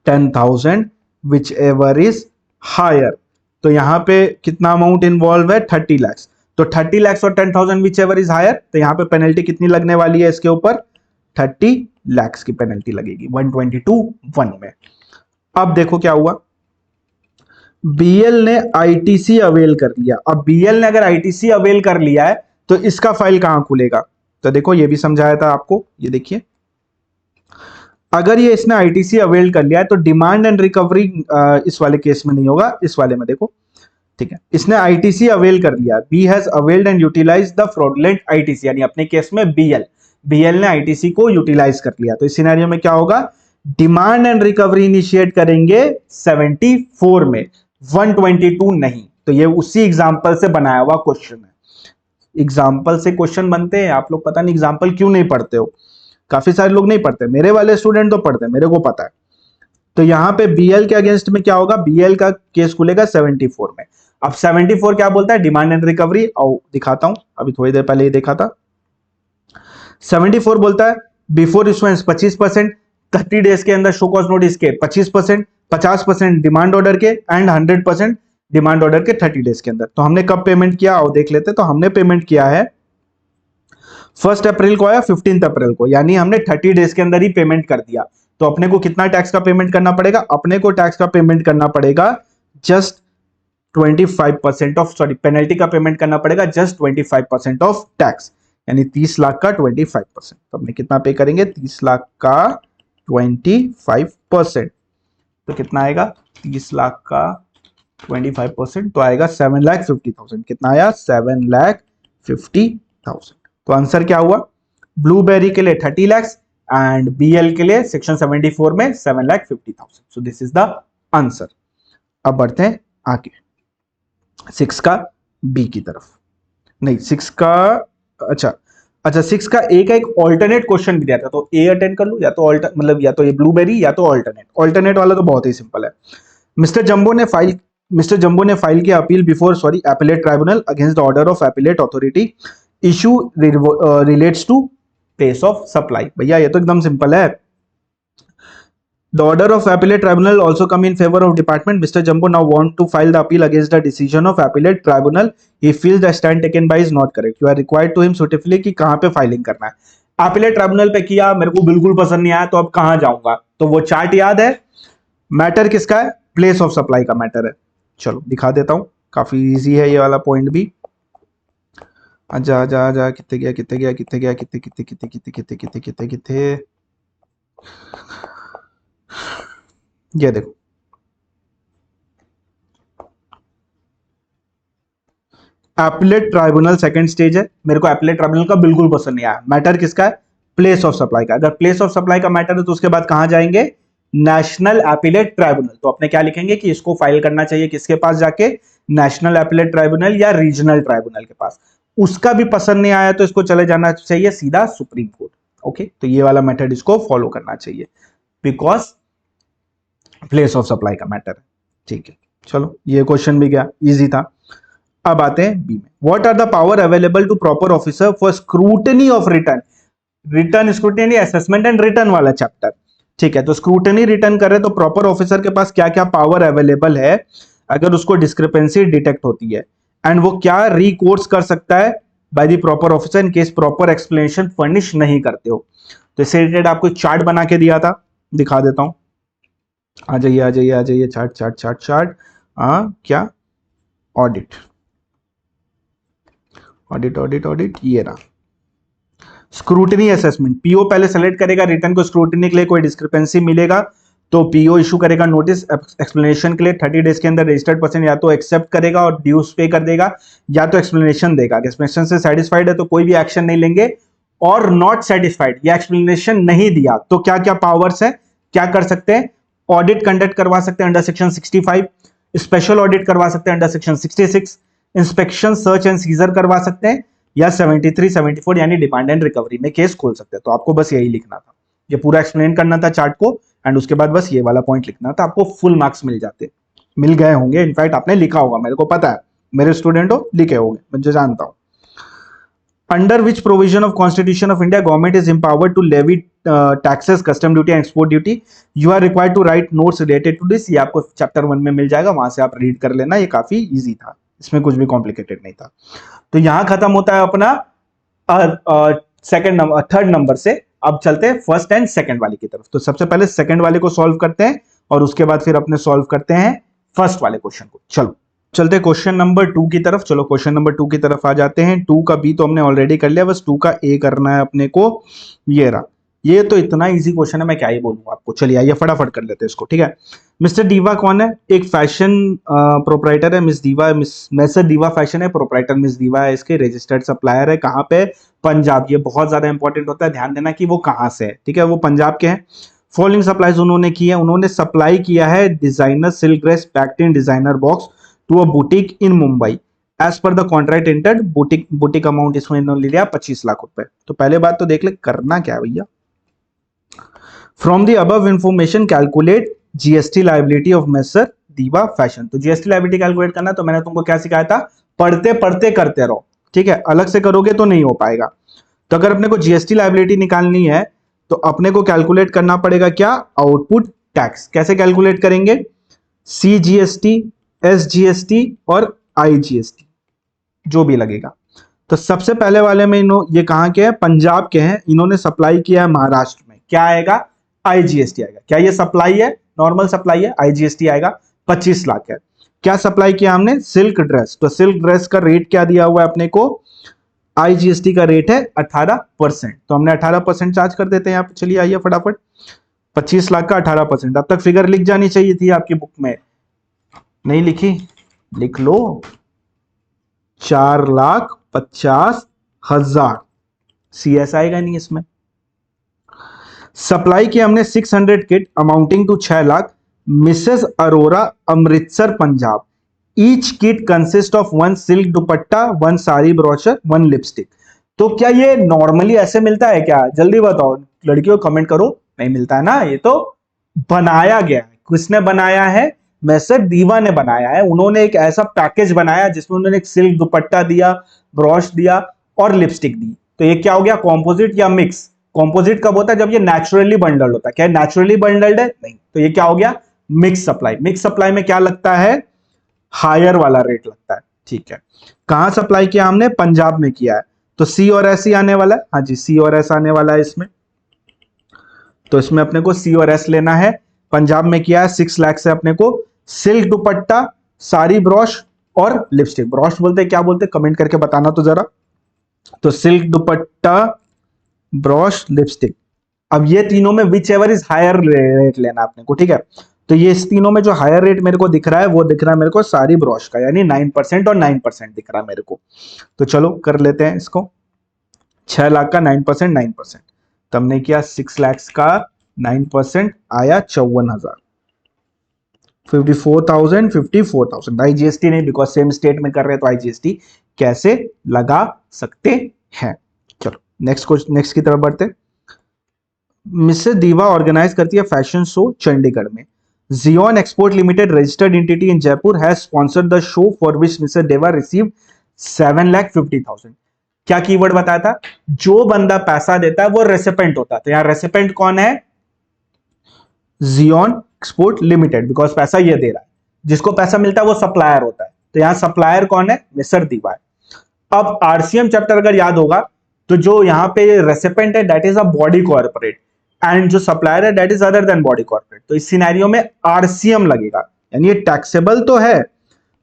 S1: 10,000 विच एवर इज हायर। तो यहां पे कितना अमाउंट इन्वॉल्व है, 30 लाख, तो 30 लाख और 10,000 विच एवर इज हायर, तो यहां पे पेनल्टी कितनी लगने वाली है इसके ऊपर, 30 लाख की पेनल्टी लगेगी 122(1) में। अब देखो क्या हुआ, बीएल ने आईटीसी अवेल कर लिया। अब बीएल ने अगर आईटीसी अवेल कर लिया है तो इसका फाइल कहां खुलेगा, तो देखो ये भी समझाया था आपको, ये देखिए, अगर ये इसने आईटीसी अवेल कर लिया है तो डिमांड एंड रिकवरी इस वाले केस में नहीं होगा, इस वाले में देखो, ठीक है, इसने आईटीसी अवेल कर लिया, B has availed and utilise the fraudulent ITC, यानी अपने केस में बीएल ने आईटीसी को यूटिलाइज कर लिया, तो इस सिनेरियो में क्या होगा, डिमांड एंड रिकवरी इनिशिएट करेंगे 74 में, 122 नहीं। तो ये उसी एग्जांपल से बनाया हुआ क्वेश्चन है, एग्जांपल से क्वेश्चन बनते हैं, आप लोग पता नहीं एग्जांपल क्यों नहीं पढ़ते हो, काफी सारे लोग नहीं पढ़ते, मेरे वाले स्टूडेंट तो पढ़ते हैं, मेरे को पता है। तो यहां पे बीएल के अगेंस्ट में क्या होगा, बीएल का केस खुलेगा 74 में। अब 74 क्या बोलता है, डिमांड एंड रिकवरी, और दिखाता हूं, अभी थोड़ी देर पहले ये देखा था, 74 बोलता है बिफोर इशुएंस 25%, 30 डेज के अंदर शो कॉज नोटिस के 25%, 50% डिमांड ऑर्डर के एंड 100% डिमांड ऑर्डर के 30 डेज के अंदर। तो हमने कब पेमेंट किया और देख लेते, तो हमने पेमेंट किया है 1 अप्रैल को या 15 अप्रैल को, यानी हमने 30 डेज के अंदर ही पेमेंट कर दिया। तो अपने को कितना टैक्स का पेमेंट करना पड़ेगा, अपने को टैक्स का पेमेंट करना पड़ेगा जस्ट 25% ऑफ, सॉरी पेनल्टी का पेमेंट करना पड़ेगा जस्ट 25% ऑफ टैक्स, यानी 30 लाख का 25%। तो अपने कितना पे करेंगे, 30 लाख का 25%, तो कितना आएगा, 30 लाख का 25%, तो आएगा 7,50,000। कितना आया, 7,50,000। तो आंसर क्या हुआ, ब्लूबेरी के लिए 30 लाख एंड बीएल के लिए सेक्शन 74 में 7,50,000। So this is the answer. अब बढ़ते हैं आगे 6 का बी की तरफ, नहीं 6 का, अच्छा 6 का ए का एक ऑल्टरनेट क्वेश्चन भी दिया था, तो ए अटेंड कर लो, या तो मतलब या तो ये ब्लूबेरी या तो ऑल्टरनेट वाला तो बहुत ही सिंपल है। मिस्टर जंबो ने फाइल किया appeal before appellate tribunal against the order of appellate authority, issue relates to place of supply. भैया ये तो एकदम सिंपल है, The order of appellate tribunal also come in favor of department. Mr. Jumbo now want to file the appeal against the decision of appellate tribunal. He feels the stand taken by is not correct. You are required to him suitably कि कहाँ पे filing करना है। appellate tribunal पे किया, मेरे को बिल्कुल पसंद नहीं आया, तो अब कहाँ जाऊंगा, तो वो चार्ट याद है, मैटर किसका है, प्लेस ऑफ सप्लाई का मैटर है। चलो दिखा देता हूँ, काफी इजी है ये वाला पॉइंट भी। आजा आजा आजा, कितने गया कितने गया कितने गया कितने कितने कितने कितने कितने कितने कितने कितने, ये देखो एपेलेट ट्राइब्यूनल सेकंड स्टेज है, मेरे को एपेलेट ट्राइब्यूनल का बिल्कुल पसंद नहीं आया, मैटर किसका है, प्लेस ऑफ सप्लाई का। अगर प्लेस ऑफ सप्लाई का मैटर है तो उसके बाद कहां जाएंगे, नेशनल एपेलेट ट्राइब्यूनल। तो अपने क्या लिखेंगे कि इसको फाइल करना चाहिए किसके पास जाके, नेशनल एपेलेट ट्राइब्यूनल या रीजनल ट्राइब्यूनल के पास। उसका भी पसंद नहीं आया तो इसको चले जाना चाहिए सीधा सुप्रीम कोर्ट। ओके, तो ये वाला मेथड इसको फॉलो करना चाहिए बिकॉज प्लेस ऑफ सप्लाई का मैटर है। ठीक है, चलो ये क्वेश्चन भी गया, इजी था। अब आते हैं बी में, what are the power available to proper officer for scrutiny of return scrutiny assessment and return वाला चैप्टर। ठीक है, तो स्क्रूटनी रिटर्न करे तो प्रॉपर ऑफिसर के पास क्या क्या पावर अवेलेबल है अगर उसको डिस्क्रिपेंसी डिटेक्ट होती है, एंड वो क्या रिकोर्स कर सकता है by the proper officer in case proper explanation furnish नहीं करते हो। तो इससे रिलेटेड आपको चार्ट बना के दिया था, दिखा देता हूं, आ जाइए आ जाइए आ जाइए, चार्ट चार्ट चार्ट चार्ट, क्या ऑडिट ऑडिट ऑडिट ऑडिट, ये रहा स्क्रूटनी असेसमेंट। पीओ पहले सेलेक्ट करेगा रिटर्न को स्क्रूटनी के लिए, कोई डिस्क्रिपेंसी मिलेगा तो पीओ इशू करेगा नोटिस एक्सप्लेनेशन के लिए 30 डेज के अंदर रजिस्टर्ड पर्सन या तो एक्सेप्ट करेगा और ड्यूज पे कर देगा या तो एक्सप्लेनेशन देगा। एक्सप्लेनेशन से सेटिस्फाइड है तो कोई भी एक्शन नहीं लेंगे, और नॉट सेटिस्फाइड या एक्सप्लेनेशन नहीं दिया तो क्या क्या पावर्स है, क्या कर सकते हैं, ऑडिट कंडक्ट करवा सकते हैं अंडर सेक्शन 65, स्पेशल ऑडिट करवा सकते हैं under section 66, inspection search and seizure करवा सकते हैं, या 73 74 यानी डिमांड एंड रिकवरी में केस खोल सकते हैं। तो आपको बस यही लिखना था, ये पूरा एक्सप्लेन करना था चार्ट को, एंड उसके बाद बस ये वाला पॉइंट लिखना था, आपको फुल मार्क्स मिल जाते, मिल गए होंगे, इनफैक्ट आपने लिखा होगा, मेरे को पता है, मेरे स्टूडेंट हो लिखे होंगे, मुझे जानता हूं। Under which provision of Constitution of India government is empowered to levy taxes, custom duty and export duty? You are required to write notes related to this. ये आपको चैप्टर 1 में मिल जाएगा, वहां से आप रीड कर लेना, ये काफी इजी था, इसमें कुछ भी कॉम्प्लिकेटेड नहीं था। तो यहां खत्म होता है अपना थर्ड नंबर से। अब चलते हैं फर्स्ट एंड सेकंड वाले की तरफ। तो सबसे पहले सेकंड वाले को सॉल्व करते हैं और उसके बाद फिर अपने सॉल्व करते हैं फर्स्ट वाले क्वेश्चन को। चलो चलते क्वेश्चन नंबर 2 की तरफ। चलो क्वेश्चन नंबर 2 की तरफ आ जाते हैं। 2 का बी तो हमने ऑलरेडी कर लिया, बस 2 का ए करना है अपने को। ये रहा, ये तो इतना इजी क्वेश्चन है, मैं क्या ही बोलूँ आपको। चलिए आइए फटाफट कर लेते हैं इसको, ठीक है। मिस्टर दीवा कौन है? एक फैशन प्रोपराइटर है, मिस दीवा, मिस्टर दीवा फैशन है, प्रोपराइटर मिस दीवा है, इसके रजिस्टर्ड सप्लायर है। कहाँ पे? पंजाब। ये बहुत ज्यादा इंपॉर्टेंट होता है, ध्यान देना कि वो कहाँ से है, ठीक है, वो पंजाब के हैं। फॉलोइंग सप्लाईज उन्होंने की है, उन्होंने सप्लाई किया है designer silk dress packed in designer box to a boutique in Mumbai as per the contract entered. Boutique amount इसमें इन्होंने लिया 25 लाख रुपए। तो पहले बात तो देख ले करना क्या है भैया। From the above information calculate GST liability of mister दीवा फैशन। तो जीएसटी लायबिलिटी कैलकुलेट करना, तो मैंने तुमको क्या सिखाया था, पढ़ते पढ़ते करते रहो, ठीक है, अलग से करोगे तो नहीं हो पाएगा। तो अगर अपने को जीएसटी लायबिलिटी निकालनी है तो अपने को कैलकुलेट करना पड़ेगा क्या, आउटपुट टैक्स। कैसे कैलकुलेट करेंगे? सीजीएसटी, एसजीएसटी और आईजीएसटी जो भी लगेगा। तो सबसे पहले वाले में ये कहां के हैं? पंजाब के हैं। इन्होंने सप्लाई किया है महाराष्ट्र में, क्या आएगा? आईजीएसटी आएगा। क्या ये सप्लाई है? नॉर्मल सप्लाई है, आईजीएसटी आएगा। 25 लाख है। क्या सप्लाई किया हमने? Silk dress. तो सिल्क ड्रेस का रेट क्या दिया हुआ है अपने को? आईजीएसटी का रेट है 18%, तो हमने 18% चार्ज कर देते हैं यहाँ पे। चलिए आइए फटाफट, 25 लाख का 18%। अब तक फिगर लिख जानी चाहिए थी आपकी बुक में, नहीं लिखी? लिख लो, 4,50,000। सीएस आएगा नहीं इसमें। सप्लाई किया हमने 600 kit amounting to 6 lakh, Mrs Arora, Amritsar, Punjab. Each kit consist of 1 silk dupatta, 1 sari brochure, 1 lipstick. तो क्या ये नॉर्मली ऐसे मिलता है क्या? जल्दी बताओ लड़कियों, कमेंट करो। नहीं मिलता है ना, ये तो बनाया गया है। किसने बनाया है? मिस्टर दीवा ने बनाया है। उन्होंने एक ऐसा पैकेज बनाया जिसमें उन्होंने एक सिल्क दुपट्टा दिया, ब्रोश दिया और लिपस्टिक दी। तो ये क्या हो गया, कॉम्पोजिट या मिक्स? कॉम्पोजिट कब होता है? जब ये नेचुरली बंडल्ड होता है। क्या नेचुरली बंडल्ड है? नहीं। तो ये क्या हो गया, मिक्स सप्लाई। मिक्स सप्लाई में क्या लगता है? हायर वाला रेट लगता है, ठीक है। कहां सप्लाई किया हमने? पंजाब में किया है। तो सी और एस ही आने वाला है। हाँ जी, सी और एस आने वाला है इसमें। तो इसमें अपने को सी और एस लेना है। पंजाब में किया है, 6 लाख से अपने को सिल्क दुपट्टा, साड़ी ब्रोश और लिपस्टिक। ब्रोश बोलते क्या बोलते, कमेंट करके बताना तो जरा। तो सिल्क दुपट्टा, ब्रोश, लिपस्टिक। अब ये तीनों में whichever is higher rate लेना अपने को, ठीक है। तो ये इस तीनों में जो हायर रेट मेरे को दिख रहा है वो दिख रहा है मेरे को सारी ब्रोश का, यानी 9% और 9% दिख रहा है मेरे को। तो चलो कर लेते हैं इसको। 6 लाख का 9%, 9%। तो हमने किया 6 लाख का 9%, आया 54,000, 54,000, 54,000। आईजीएसटी नहीं, बिकॉज सेम स्टेट में कर रहे हैं तो आईजीएसटी कैसे लगा सकते हैं। चलो नेक्स्ट की तरफ बढ़ते। मिसेस दीवा ऑर्गेनाइज करती है फैशन शो चंडीगढ़ में। Zion export limited registered entity in Jaipur has sponsored the show for which Mrs Deva received 7,50,000। क्या कीवर्ड बताया था? जो बंदा पैसा देता है वो रेसिपेंट होता है। तो यहां रेसिपेंट कौन है? जियोन एक्सपोर्ट लिमिटेड, बिकॉज पैसा ये दे रहा है। जिसको पैसा मिलता है वो सप्लायर होता है। तो यहां सप्लायर कौन है? मिस्टर दीवा है। अब आरसीएम चैप्टर अगर याद होगा तो जो यहां पे रेसिपेंट है that is a body corporate, and जो सप्लायर है that is other than body corporate. तो इस सिनेरियो में आरसीएम लगेगा, यानी ये टैक्सेबल तो है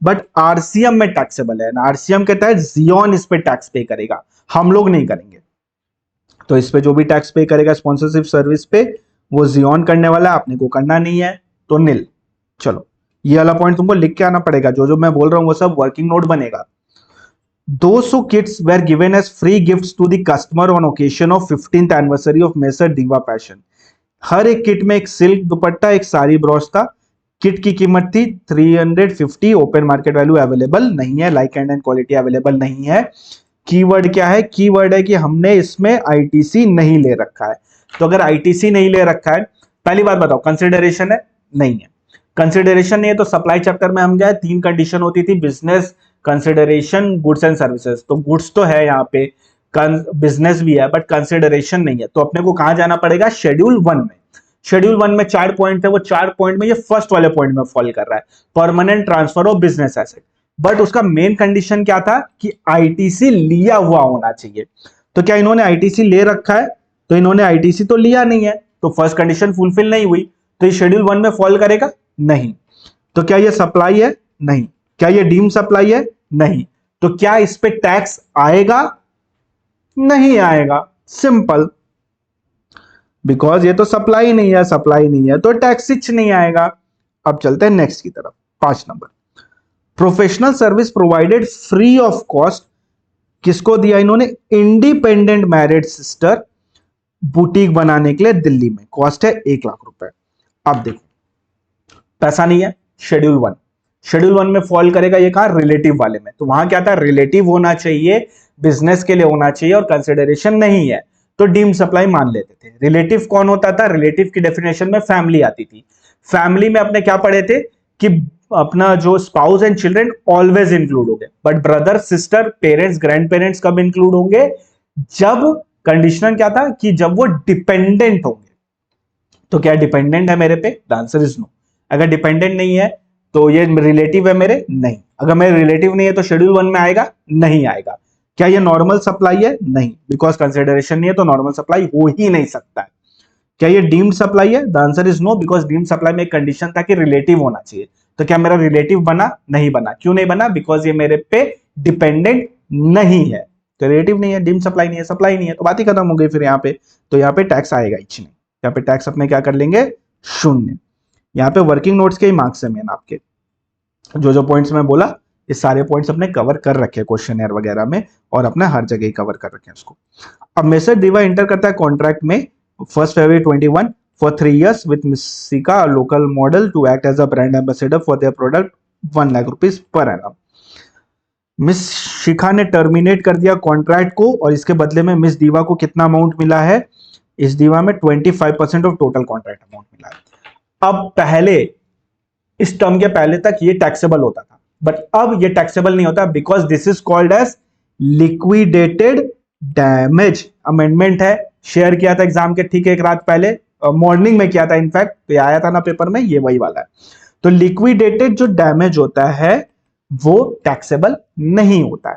S1: बट आरसीएम में टैक्सेबल है। आरसीएम के तहत जियोन इस पे टैक्स पे करेगा, हम लोग नहीं करेंगे। तो इस पे जो भी टैक्स पे करेगा स्पॉन्सरशिप सर्विस पे, वो जियोन करने वाला है, आपने को करना नहीं है तो नील। चलो ये वाला पॉइंट तुमको लिख के आना पड़ेगा, जो जो मैं बोल रहा हूँ वो सब वर्किंग नोट बनेगा। Those who kits were given as free gifts to the customer on occasion of 15th anniversary of Mr. Diva Fashion। हर एक किट में एक सिल्क दुपट्टा, एक साड़ी ब्रोच था। किट की कीमत थी 350। ओपन मार्केट वैल्यू अवेलेबल नहीं है, लाइक एंड क्वालिटी अवेलेबल नहीं है। कीवर्ड क्या है? कीवर्ड है कि हमने इसमें आईटीसी नहीं ले रखा है। तो अगर आईटीसी नहीं ले रखा है, पहली बात बताओ कंसिडरेशन है? नहीं है। कंसिडरेशन नहीं है तो सप्लाई चैप्टर में हम गए, 3 कंडीशन होती थी, business, consideration, goods and services. तो गुड्स तो है यहाँ पे, बिजनेस भी है, बट कंसिडरेशन नहीं है। तो अपने को कहां जाना पड़ेगा? शेड्यूल 1 में। शेड्यूल 1 में 4 पॉइंट है, वो 4 पॉइंट में ये फर्स्ट वाले पॉइंट में फॉल कर रहा है, permanent transfer of business asset. But उसका मेन कंडीशन क्या था कि आईटीसी लिया हुआ होना चाहिए। तो क्या इन्होंने आईटीसी ले रखा है? तो इन्होंने आईटीसी तो लिया नहीं है, तो फर्स्ट कंडीशन फुलफिल नहीं हुई, तो ये शेड्यूल 1 में फॉल करेगा? नहीं। तो क्या ये सप्लाई है? नहीं। क्या ये डीम सप्लाई है? नहीं। तो क्या इस पे टैक्स आएगा? नहीं आएगा, सिंपल। बिकॉज ये तो सप्लाई नहीं है, सप्लाई नहीं है तो टैक्स नहीं आएगा। अब चलते हैं नेक्स्ट की तरफ, 5 number. Professional service provided free of cost, किसको दिया इन्होंने? इंडिपेंडेंट मैरिड सिस्टर, बुटीक बनाने के लिए दिल्ली में। कॉस्ट है 1 लाख रुपए। अब देखो पैसा नहीं है, शेड्यूल 1। शेड्यूल 1 में फॉल करेगा ये कहा? रिलेटिव वाले में। तो वहां क्या था? रिलेटिव होना चाहिए, बिजनेस के लिए होना चाहिए, और कंसिडरेशन नहीं है तो डीम सप्लाई मान लेते थे। रिलेटिव कौन होता था? रिलेटिव की डेफिनेशन में फैमिली आती थी। फैमिली में अपने क्या पढ़े थे कि अपना जो spouse and children always include होंगे, but brother, sister, parents, grandparents कब इंक्लूड होंगे? जब कंडीशन क्या था कि जब वो डिपेंडेंट होंगे। तो क्या डिपेंडेंट है मेरे पे? The answer is no. अगर डिपेंडेंट नहीं है तो ये रिलेटिव है मेरे? नहीं। अगर मेरे रिलेटिव नहीं है तो शेड्यूल 1 में आएगा? नहीं आएगा। क्या ये नॉर्मल सप्लाई है? नहीं, बिकॉज कंसिडरेशन नहीं है तो नॉर्मल सप्लाई हो ही नहीं सकता है। क्या ये डीम्ड सप्लाई है? The answer is no, because deemed supply में एक कंडीशन था कि रिलेटिव होना चाहिए। तो क्या मेरा रिलेटिव बना? नहीं बना। क्यों नहीं बना? बिकॉज ये मेरे पे डिपेंडेंट नहीं है। तो रिलेटिव नहीं है, डीम्ड सप्लाई नहीं है, सप्लाई नहीं है, तो बात ही खत्म हो गई फिर यहाँ पे। तो यहाँ पे टैक्स आएगा ही नहीं। यहाँ पे टैक्स अपने क्या कर लेंगे? 0। यहाँ पे वर्किंग नोट्स के ही मार्क्स है मेन आपके। जो जो पॉइंट्स मैं बोला ये सारे पॉइंट्स अपने कवर कर रखे क्वेश्चन वगैरह में, और अपने हर जगह ही कवर कर रखे हैं उसको। अब मिस्टर दिवा इंटर करता है कॉन्ट्रैक्ट में 1 February 21 फॉर 3 years विद मिसिका local model to act as a brand ambassador for their product 1 lakh rupees per annum. Miss Shikha ने टर्मिनेट कर दिया कॉन्ट्रैक्ट को, और इसके बदले में मिस दीवा को कितना अमाउंट मिला है? इस दीवा में 25% ऑफ टोटल कॉन्ट्रैक्ट अमाउंट मिला है। अब पहले, इस टर्म के पहले तक ये टैक्सेबल होता था, बट अब ये टैक्सेबल नहीं होता, because this is called as liquidated damage. Amendment है, शेयर किया था एग्जाम के ठीक एक रात पहले, मॉर्निंग में किया था इनफैक्ट, तो ये आया था ना पेपर में, ये वही वाला है। तो लिक्विडेटेड जो डैमेज होता है वो टैक्सेबल नहीं होता है।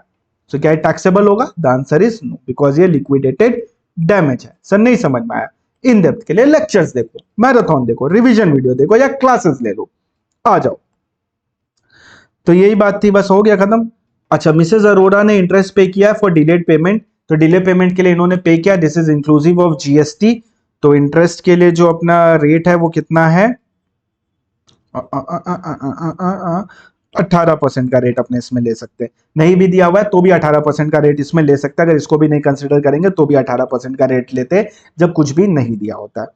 S1: तो क्या टैक्सेबल होगा? The answer is no, because ये लिक्विडेटेड डैमेज है। सर नहीं समझ में आया? इन डेप्थ के लिए लेक्चर्स देखो, मैराथन देखो, रिवीजन वीडियो देखो, या क्लासेस ले लो, आ जाओ। तो यही बात थी, बस हो गया खत्म। अच्छा, मिसेज अरोड़ा ने इंटरेस्ट पे किया फॉर डिलेड पेमेंट। तो डिले पेमेंट के लिए इन्होंने पे किया, this is inclusive of GST. तो इंटरेस्ट के लिए जो अपना रेट है वो कितना है? 18% का रेट अपने इसमें ले सकते हैं। नहीं भी दिया हुआ है तो भी 18% का रेट इसमें ले सकते हैं। अगर इसको भी नहीं कंसिडर करेंगे तो भी 18% का रेट लेते जब कुछ भी नहीं दिया होता है।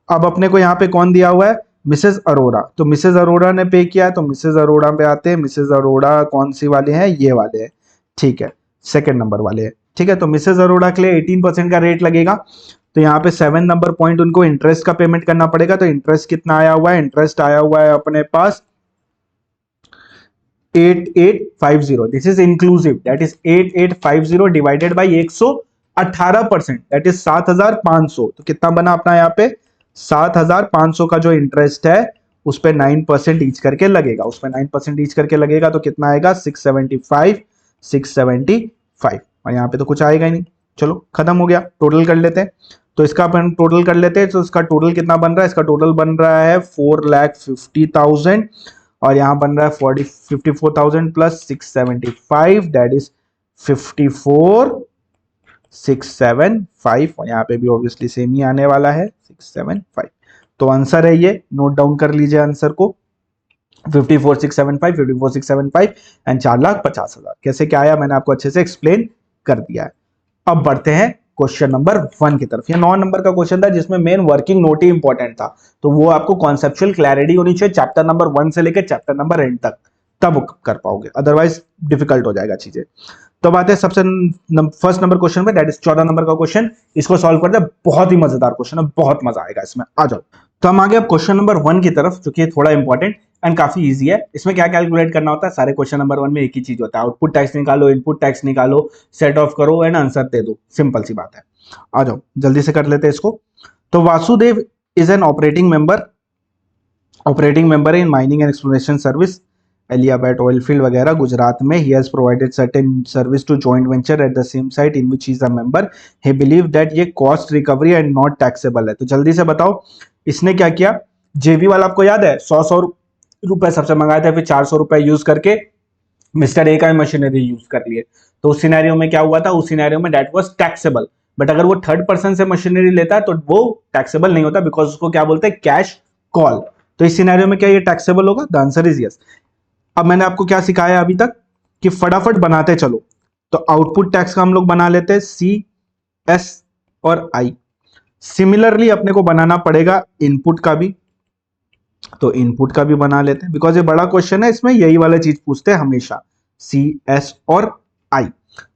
S1: अब अपने को यहाँ पे कौन दिया हुआ है? मिसेज अरोड़ा। तो मिसेज अरोड़ा ने पे किया है, तो मिसेज अरोड़ा पे आते हैं। मिसेज अरोड़ा कौन सी वाले हैं? ये वाले हैं, ठीक है, सेकंड नंबर वाले हैं, ठीक है। तो मिसेज अरोड़ा के लिए 18% का रेट लगेगा। तो यहाँ पे 7 नंबर पॉइंट उनको इंटरेस्ट का पेमेंट करना पड़ेगा। तो इंटरेस्ट कितना आया हुआ है? इंटरेस्ट आया हुआ है अपने पास 8850। This is inclusive, that is 8850 divided by 118%, that is 7500। तो कितना बना अपना यहाँ पे? 7500 का जो इंटरेस्ट है उस पर 9% ईच करके लगेगा। उस पर 9% ईच करके लगेगा तो कितना आएगा? 675 और यहाँ पे तो कुछ आएगा ही नहीं। चलो खत्म हो गया, टोटल कर लेते हैं। तो इसका अपन टोटल कर लेते हैं। तो इसका टोटल कितना बन रहा है? इसका टोटल बन रहा है 4,50,000 और यहाँ बन रहा है 54,000 प्लस 675, दैट इज 54,675 और यहाँ पे भी ऑब्वियसली सेम ही आने वाला है 675। तो आंसर है ये, नोट डाउन कर लीजिए आंसर को, 54,675 एंड 4,50,000। कैसे क्या आया मैंने आपको अच्छे से एक्सप्लेन कर दिया है। अब बढ़ते हैं क्वेश्चन नंबर 1 की तरफ। ये 9 नंबर का क्वेश्चन था जिसमें मेन वर्किंग नोट ही इंपॉर्टेंट था, तो वो आपको कॉन्सेप्चुअल क्लैरिटी होनी चाहिए चैप्टर नंबर 1 से लेकर चैप्टर नंबर एंड तक, तब कर पाओगे, अदरवाइज डिफिकल्ट हो जाएगा चीजें। तो बात है सबसे फर्स्ट नंबर क्वेश्चन पे, दैट इज 14 नंबर का क्वेश्चन। इसको सॉल्व करते हैं, बहुत ही मजेदार क्वेश्चन है, बहुत मजा आएगा इसमें, आ जाओ। तो हम आगे अब क्वेश्चन नंबर 1 की तरफ, जो कि थोड़ा इंपॉर्टेंट एंड काफी इजी है। इसमें क्या कैलकुलेट करना होता है, सारे क्वेश्चन नंबर 1 में एक ही चीज होता है, आउटपुट टैक्स निकालो, इनपुट टैक्स निकालो, सेट ऑफ करो एंड आंसर दे दो, सिंपल सी बात है। आ जाओ जल्दी से कर लेते हैं इसको। तो Vasudev is an operating member in mining and exploration service, Aliabet oil field वगैरह गुजरात में। He has provided certain service to joint venture at the same site in which he is a member. He believe that ये cost recovery and not taxable है। तो जल्दी से बताओ इसने क्या किया। जेबी वाला आपको याद है, 100 रुपए सबसे मंगाए थे, फिर 400 रुपए यूज करके मिस्टर ए का मशीनरी यूज कर लिए। तो उस सिनेरियो में क्या हुआ था, उस सिनेरियो में दैट वाज टैक्सेबल। बट अगर वो थर्ड पर्सन से मशीनरी लेता है तो वो टैक्सेबल नहीं होता, बिकॉज उसको क्या बोलते हैं, कैश कॉल। तो इस सिनेरियो में क्या ये टैक्सेबल होगा? The answer is yes. अब मैंने आपको क्या सिखाया अभी तक कि फटाफट बनाते चलो। तो आउटपुट टैक्स का हम लोग बना लेते हैं सी, एस और आई। सिमिलरली अपने को बनाना पड़ेगा इनपुट का भी, तो इनपुट का भी बना लेते हैं, बिकॉज ये बड़ा क्वेश्चन है, इसमें यही वाला चीज पूछते हैं हमेशा, सी, एस और आई।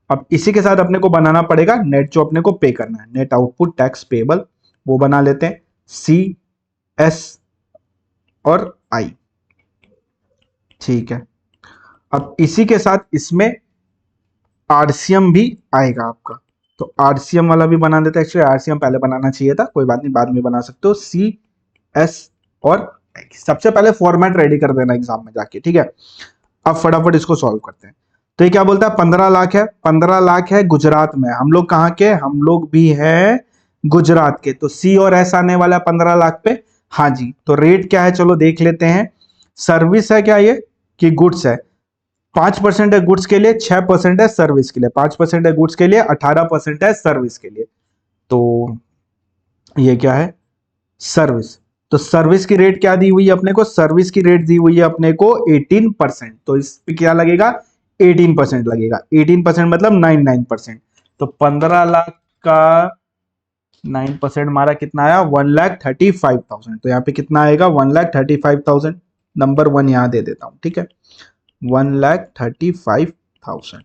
S1: अब इसी के साथ अपने को बनाना पड़ेगा नेट, जो अपने को पे करना है, नेट आउटपुट टैक्स पेबल, वो बना लेते हैं सी, एस और आई। ठीक है, अब इसी के साथ इसमें आरसीएम भी आएगा आपका, तो आरसीएम वाला भी बना देते हैं। एक्चुअली आरसीएम पहले बनाना चाहिए था, कोई बात नहीं, बाद में बना सकते हो। सी, एस और सबसे पहले फॉर्मेट रेडी कर देना एग्जाम में जाके, ठीक है। अब फटाफट इसको सॉल्व करते हैं। तो ये क्या बोलता है, 15 लाख है, 15 लाख है गुजरात में। हम लोग कहाँ के, हम लोग भी हैं गुजरात के, तो सी और एस आने वाला है 15 लाख पे। हाँ जी, तो रेट क्या है चलो देख लेते हैं। सर्विस है क्या ये कि गुड्स है? 5% है गुड्स के लिए, 6% है सर्विस के लिए। 5% है गुड्स के लिए, 18% है सर्विस के लिए। तो ये क्या है, सर्विस। तो सर्विस की रेट क्या दी हुई है अपने को, सर्विस की रेट दी हुई है अपने को 18%। तो इस पे क्या लगेगा, 18% लगेगा। 18% मतलब 99%। तो 15 लाख का 9% हमारा कितना आया, 1,35,000। तो यहाँ पे कितना आएगा, 1,35,000। नंबर 1 यहां दे देता हूं, ठीक है, 1,35,000।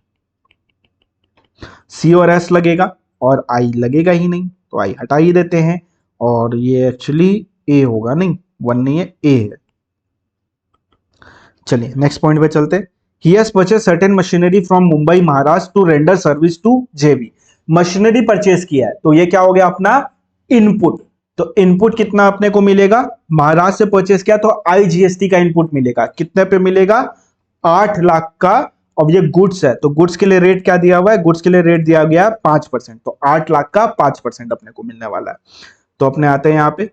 S1: सी और एस लगेगा और आई लगेगा ही नहीं, तो आई हटा ही देते हैं। और ये एक्चुअली ए होगा, नहीं 1 नहीं है, ए है। चलिए नेक्स्ट पॉइंट पे चलते हैं। He has purchase certain machinery from Mumbai Maharashtra to render service to JB. Machinery purchase किया है, तो ये क्या हो गया अपना इनपुट। तो इनपुट कितना अपने को मिलेगा, महाराष्ट्र से परचेज किया तो आईजीएसटी का इनपुट मिलेगा। कितने पे मिलेगा, 8 लाख का। अब ये गुड्स है, तो गुड्स के लिए रेट क्या दिया हुआ है, गुड्स के लिए रेट दिया गया है 5%। तो 8 लाख का 5% अपने को मिलने वाला है। तो अपने आते हैं यहां पे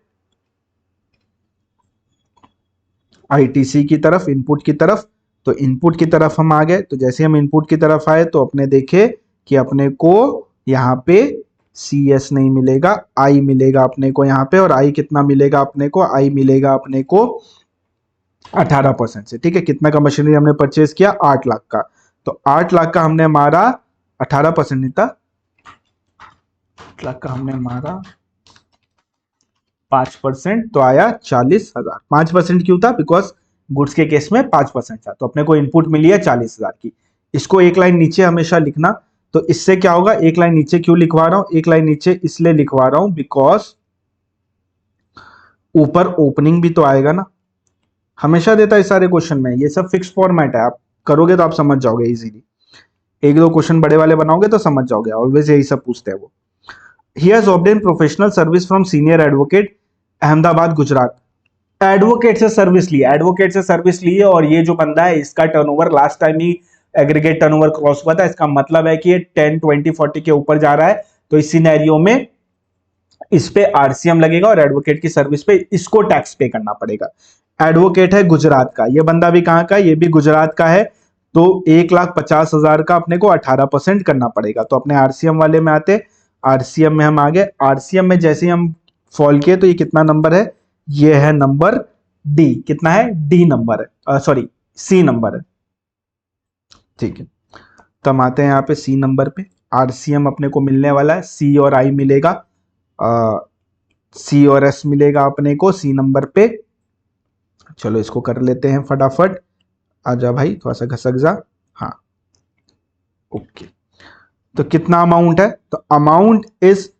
S1: आईटीसी की तरफ, इनपुट की तरफ। तो इनपुट की तरफ हम आ गए, तो जैसे हम इनपुट की तरफ आए तो अपने देखे कि अपने को यहाँ पे सी एस नहीं मिलेगा, आई मिलेगा अपने को यहाँ पे। और आई कितना मिलेगा अपने को, आई मिलेगा अपने को 18% से, ठीक है। कितना का मशीनरी हमने परचेज किया, 8 लाख का। तो 8 लाख का हमने मारा, 18% नहीं था, 8 लाख का हमने मारा 5%, तो आया 40,000। 5% क्यों था, बिकॉज गुड्स के केस में 5% था। तो अपने को इनपुट मिली है 40,000 की। इसको एक लाइन नीचे हमेशा लिखना। तो इससे क्या होगा, एक लाइन नीचे क्यों लिखवा रहा हूं, एक लाइन नीचे इसलिए लिखवा रहा हूं बिकॉज ऊपर ओपनिंग भी तो आएगा ना, हमेशा देता है सारे क्वेश्चन में। ये सब फिक्स फॉर्मेट है, आप करोगे तो आप समझ जाओगे इजीली। एक दो क्वेश्चन बड़े वाले बनाओगे तो समझ जाओगे, ऑलवेज यही सब पूछते हैं वो। He has obtained professional service from senior advocate Ahmedabad Gujarat. Advocate से सर्विस ली, एडवोकेट से सर्विस ली है। और ये जो बंदा है इसका टर्नओवर लास्ट टाइम ही एग्रीगेट टर्नओवर क्रॉस हुआ था। इसका मतलब है कि ये 10, 20, 40 के ऊपर जा रहा है। तो इस सिनेरियो में इस पे आरसीएम लगेगा और एडवोकेट की सर्विस पे इसको टैक्स पे करना पड़ेगा। एडवोकेट है गुजरात का, ये बंदा भी कहां का, ये भी गुजरात का है। तो 1,50,000 का अपने को 18% करना पड़ेगा। तो अपने आरसीएम वाले में आते, आरसीएम में हम आ गए। आरसीएम में जैसे ही हम फॉल किए तो ये कितना नंबर है, ये है नंबर डी। कितना है? डी नंबर है, सॉरी सी नंबर है। ठीक है, तो हम आते हैं यहाँ पे सी नंबर पे। आरसीएम अपने को मिलने वाला है, सी और आई मिलेगा, सी और एस मिलेगा अपने को सी नंबर पे। चलो इसको कर लेते हैं फटाफट। आजा भाई, थोड़ा सा घसक जा। हाँ, ओके। तो कितना अमाउंट है? तो अमाउंट इज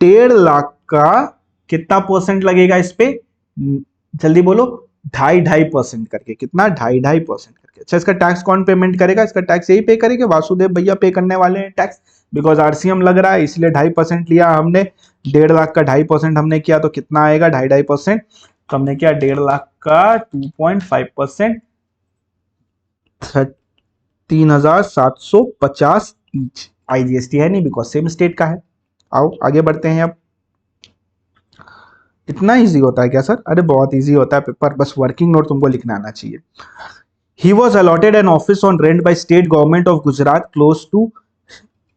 S1: 1.5 लाख का कितना परसेंट लगेगा इस पे? जल्दी बोलो। 2.5% करके। कितना? 2.5% करके। अच्छा, इसका टैक्स कौन पेमेंट करेगा? इसका टैक्स यही पे करेगा, वासुदेव भैया पे करने वाले हैं टैक्स, बिकॉज आरसीएम लग रहा है इसलिए 2.5% लिया हमने। 1.5 लाख का 2.5% हमने किया तो कितना आएगा? 2.5%। तो हमने किया 1.5 लाख का 2.5%, 3,750 ईच। आईजीएसटी है नहीं बिकॉज सेम स्टेट का है। आओ आगे बढ़ते हैं। अब इतना इजी होता है क्या सर? अरे बहुत इजी होता है पेपर, बस वर्किंग नोट तुमको लिखना आना चाहिए। He was allotted an office on rent by state government of Gujarat close to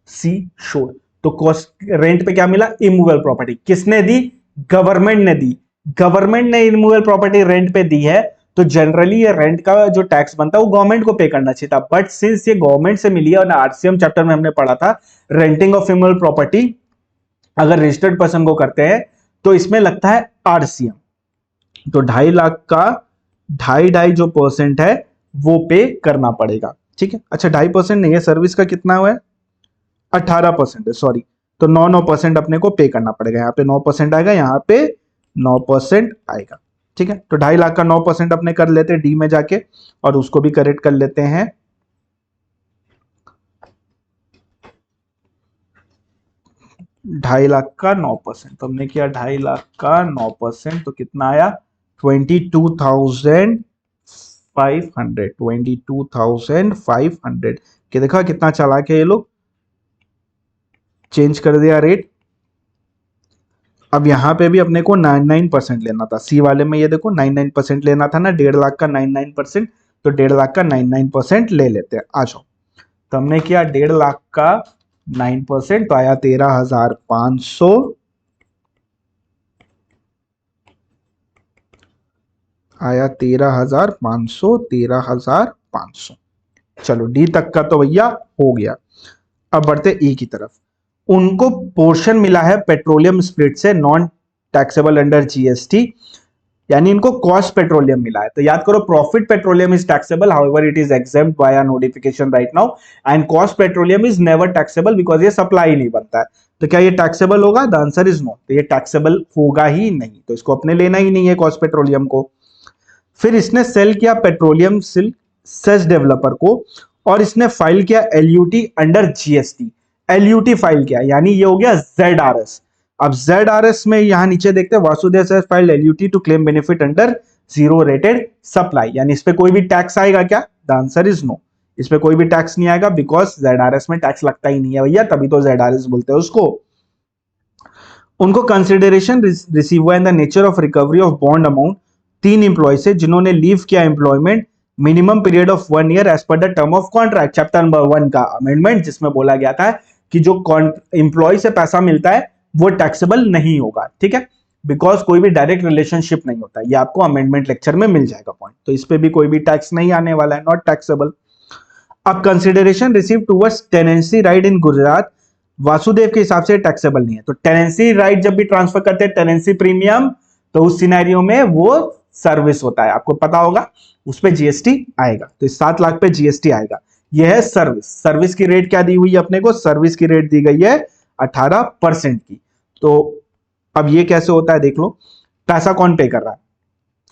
S1: sea shore. तो कॉस्ट रेंट पे क्या मिला? Immovable property. किसने दी? गवर्नमेंट ने दी। गवर्नमेंट ने इमूवेबल प्रॉपर्टी रेंट पे दी है, तो जनरली ये रेंट का जो टैक्स बनता है वो गवर्नमेंट को पे करना चाहिए था। बट सिंस ये गवर्नमेंट से मिली है, और आरसीएम चैप्टर में हमने पढ़ा था रेंटिंग ऑफ इमूवेबल प्रॉपर्टी अगर रजिस्टर्ड पर्सन को करते हैं तो इसमें लगता है आरसीएम। तो 2.5 लाख का 2.5 जो परसेंट है वो पे करना पड़ेगा। ठीक है, अच्छा 2.5% नहीं है, सर्विस का कितना हुआ है? 18% है, सॉरी। तो 9% अपने को पे करना पड़ेगा। यहाँ पे 9% आएगा, यहाँ पे 9% आएगा। ठीक है, तो 2.5 लाख का 9% अपने कर लेते हैं डी में जाके, और उसको भी करेक्ट कर लेते हैं। ढाई लाख का 9%, तो हमने किया 2.5 लाख का 9%, तो कितना आया? 22,500। 22,500 के। देखा कितना चालाक है ये लोग, चेंज कर दिया रेट। अब यहां पे भी अपने को 99% लेना था, सी वाले में ये देखो 99% लेना था ना, 1.5 लाख का 99%, तो 1.5 लाख का 99% ले लेते हैं। आ जाओ, तो हमने किया 1.5 लाख का 9%, तो आया 13,500। आया 13,500, 13,500। चलो डी तक का तो भैया हो गया। अब बढ़ते ई की तरफ। उनको पोर्शन मिला है पेट्रोलियम स्प्लिट से, नॉन टैक्सेबल अंडर जीएसटी, यानी इनको कॉस्ट पेट्रोलियम मिला है। तो याद करो, profit petroleum is taxable, however it is exempt by a notification right now, and cost petroleum is never taxable because ये सप्लाई नहीं बनता है। तो क्या ये टैक्सेबल होगा? The answer is no. तो ये टैक्सेबल होगा ही नहीं, तो इसको अपने लेना ही नहीं है कॉस्ट पेट्रोलियम को। फिर इसने सेल किया पेट्रोलियम सिल्क सेस डेवलपर को, और इसने फाइल किया LUT under GST. LUT file किया, यानी ये हो गया ZRS। अब ZRS में यहां नीचे देखते हैं, Vasudev sir file LUT to claim benefit under zero rated supply, यानी इस पे कोई भी टैक्स आएगा क्या? The answer is no. इस पे कोई भी टैक्स नहीं आएगा बिकॉज ZRS में टैक्स लगता ही नहीं है भैया, तभी तो ZRS बोलते हैं उसको। उनको कंसिडरेशन रिसीव हुआ in the nature of recovery of bond amount 3 employ से जिन्होंने लीव किया employment minimum period of 1 year as per the term of contract, chapter number 1 का अमेंडमेंट, जिसमें बोला गया था कि जो एम्प्लॉय से पैसा मिलता है वो टैक्सेबल नहीं होगा। ठीक है, बिकॉज कोई भी डायरेक्ट रिलेशनशिप नहीं होता। ये आपको अमेंडमेंट लेक्चर में मिल जाएगा पॉइंट। तो इस पे भी कोई भी टैक्स नहीं आने वाला है, नॉट टैक्सेबल। अब consideration receive towards tenancy right in Gujarat, Vasudev के हिसाब से टैक्सेबल नहीं है। तो टेनेंसी राइट जब भी ट्रांसफर करते हैं टेनेंसी प्रीमियम, तो उस सिनेरियो में वो सर्विस होता है, आपको पता होगा, उस पे जीएसटी आएगा। तो इस 7 लाख पे जीएसटी आएगा। यह है सर्विस। सर्विस की रेट क्या दी हुई है अपने को? सर्विस की रेट दी गई है 18% की। तो अब ये कैसे होता है देख लो। पैसा कौन पे कर रहा है?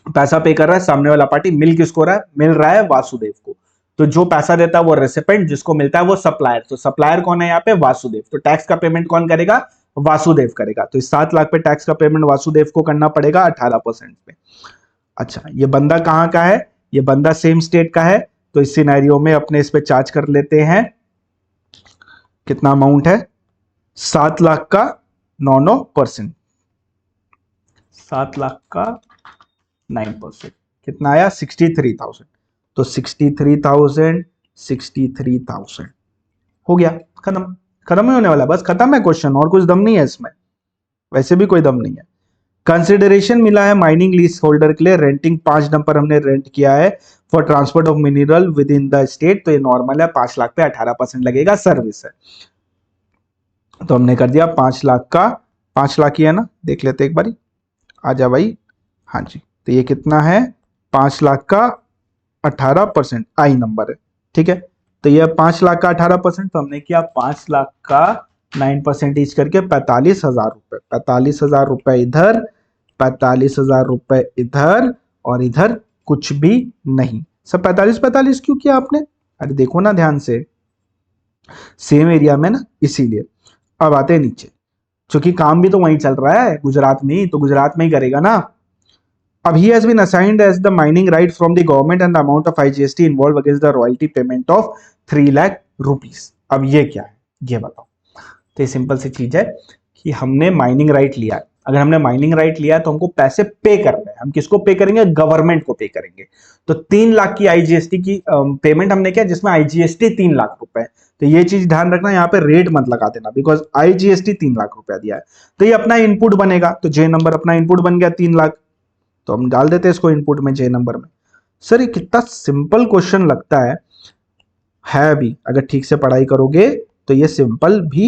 S1: पैसा पे कर रहा है सामने वाला पार्टी। मिल किसको रहा है? मिल रहा है वासुदेव को। तो जो पैसा देता है वो रेसिपेंट, जिसको मिलता है वो सप्लायर। तो सप्लायर कौन है यहाँ पे? वासुदेव। तो टैक्स का पेमेंट कौन करेगा? वासुदेव करेगा। तो इस 7 लाख पे टैक्स का पेमेंट वासुदेव को करना पड़ेगा 18% पे। अच्छा, ये बंदा कहाँ का है? ये बंदा सेम स्टेट का है। तो इस सिनेरियो में अपने इस पे चार्ज कर लेते हैं। कितना अमाउंट है? 7 लाख का 9%। 7 लाख का 9%, कितना आया? 63,000। तो 63,000, 63,000 हो गया। खत्म। खत्म ही होने वाला, बस खत्म है क्वेश्चन, और कुछ दम नहीं है इसमें, वैसे भी कोई दम नहीं है। कंसिडरेशन मिला है माइनिंग लीज होल्डर के लिए, रेंटिंग 5 नंबर हमने रेंट किया है for transport of mineral with in the state, तो ये नॉर्मल है, 5 लाख पे 18% लगेगा, सर्विस है। तो हमने कर दिया 5 लाख का, 5 लाख ही है ना, देख लेते एक बारी, आजा भाई, हाँ जी, तो ये कितना है 5 लाख का 18% आई नंबर है, ठीक है। तो ये 5 लाख का 18%, तो हमने किया 5 लाख का 9% करके 45,000 रुपए, 45,000 रुपए इधर, 45,000 रुपए इधर, और इधर कुछ भी नहीं। सब 45 क्यों किया आपने? अरे देखो ना ध्यान से, सेम एरिया में ना, इसीलिए। अब आते हैं नीचे, क्योंकि काम भी तो वहीं चल रहा है गुजरात में ही, तो गुजरात में ही करेगा ना। अब he has been assigned as the mining right from the government and the amount of IGST involved against the royalty payment of 3 lakh rupees. अब ये क्या है ये बताओ। तो ये सिंपल सी चीज है कि हमने माइनिंग राइट लिया है, अगर हमने माइनिंग राइट लिया है तो हमको पैसे पे करने हैं। हम किसको पे करेंगे? गवर्नमेंट को पे करेंगे। तो 3 लाख की आईजीएसटी की पेमेंट हमने किया, जिसमें आईजीएसटी 3 लाख रुपए। तो ये चीज ध्यान रखना, यहाँ पे रेट मत लगा देना, बिकॉज आईजीएसटी 3 लाख रुपया दिया है। तो ये अपना इनपुट बनेगा, तो जे नंबर अपना इनपुट बन गया 3 लाख, तो हम डाल देते हैं इसको इनपुट में जे नंबर में। सर ये कितना सिंपल क्वेश्चन लगता है भी, अगर ठीक से पढ़ाई करोगे तो ये सिंपल भी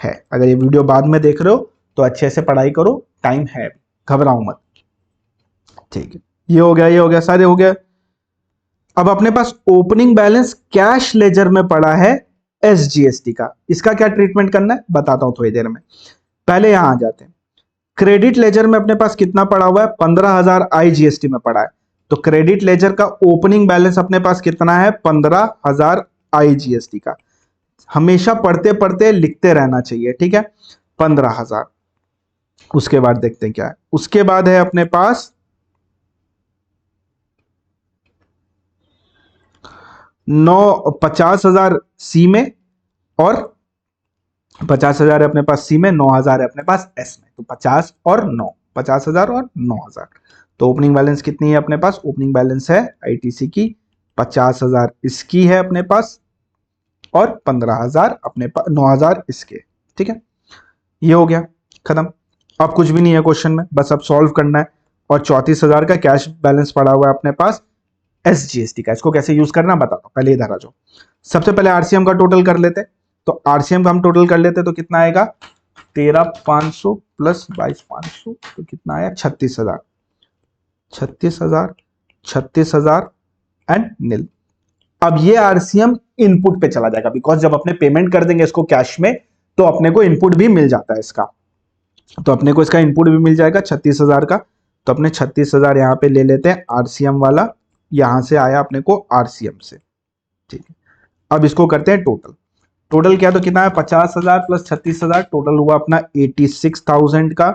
S1: है। अगर ये वीडियो बाद में देख रहे हो तो अच्छे से पढ़ाई करो, टाइम है, घबराओ मत, ठीक है। ये हो गया, ये हो गया, सारे हो गया। अब अपने पास ओपनिंग बैलेंस कैश लेजर में पड़ा है एसजीएसटी का, इसका क्या ट्रीटमेंट करना है बताता हूं थोड़ी देर में। पहले यहां आ जाते हैं, क्रेडिट लेजर में अपने पास कितना पड़ा हुआ है? 15,000 आईजीएसटी में पड़ा है। तो क्रेडिट लेजर का ओपनिंग बैलेंस अपने पास कितना है? 15,000 आईजीएसटी का। हमेशा पढ़ते पढ़ते लिखते रहना चाहिए, ठीक है। 15,000, उसके बाद देखते हैं क्या है। उसके बाद है अपने पास 50,000 सी में, और 50,000 है अपने पास सी में, 9,000 है अपने पास एस में। तो 50 और 9, 50,000 और 9,000। तो ओपनिंग बैलेंस कितनी है अपने पास? ओपनिंग बैलेंस है आईटीसी की 50,000 इसकी है अपने पास, और 15,000 अपने पास, 9,000 इसके, ठीक है। ये हो गया खत्म। अब कुछ भी नहीं है क्वेश्चन में, बस अब सॉल्व करना है। और 34,000 का कैश बैलेंस पड़ा हुआ है अपने पास एसजीएसटी का। इसको कैसे यूज करना बताता हूं, पहले इधर आ जाओ। सबसे पहले आरसीएम का टोटल कर लेते हैं। तो आरसीएम का हम टोटल कर लेते तो कितना आएगा? 13,500 प्लस 22,500, तो कितना आया? 36,000, 36,000, 36,000 एंड निल। अब ये आरसीएम इनपुट पे चला जाएगा, बिकॉज जब अपने पेमेंट कर देंगे इसको कैश में, तो अपने को इनपुट भी मिल जाता है इसका। तो अपने को इसका इनपुट भी मिल जाएगा 36,000 का। तो अपने 36,000 यहां पे ले लेते हैं, आरसीएम वाला यहां से आया अपने को आरसीएम से, ठीक है। अब इसको करते हैं टोटल। टोटल क्या तो कितना है? 50,000 प्लस 36,000, टोटल हुआ अपना 86,000 का।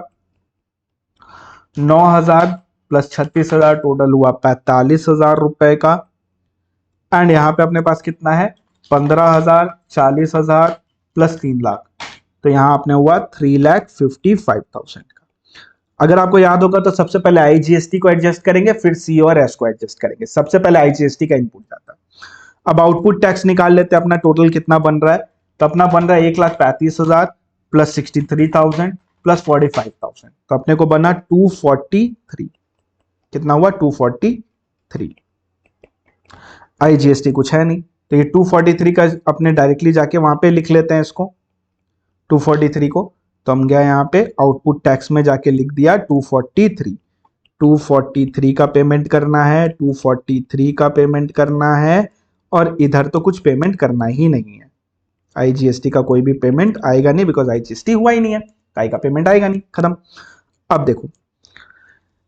S1: 9,000 प्लस 36,000, टोटल हुआ 45,000 रुपए का। एंड यहां पे अपने पास कितना है? 15,000, 40,000 प्लस 3 लाख, तो यहां आपने हुआ 3,55,000 का। अगर आपको याद होगा तो सबसे पहले आईजीएसटी को एडजस्ट करेंगे, फिर सी और एस को एडजस्ट करेंगे। सबसे पहले आईजीएसटी का इनपुट जाता है। अब आउटपुट टैक्स निकाल लेते हैं, अपना टोटल कितना बन रहा है? तो अपना बन रहा है 1,35,000 प्लस 63,000 प्लस 45,000, तो अपने को बना 243। कितना हुआ? 243। आईजीएसटी कुछ है नहीं, तो ये 243 का अपने डायरेक्टली जाके वहां पे लिख लेते हैं इसको 243 को। तो हम गया यहाँ पे आउटपुट टैक्स में जाके लिख दिया 243। 243 का पेमेंट करना है, 243 का पेमेंट करना है, और इधर तो कुछ पेमेंट करना ही नहीं है। आईजीएसटी का कोई भी पेमेंट आएगा नहीं, बिकॉज आईजीएसटी हुआ ही नहीं है, काई का पेमेंट आएगा नहीं, खत्म। अब देखो,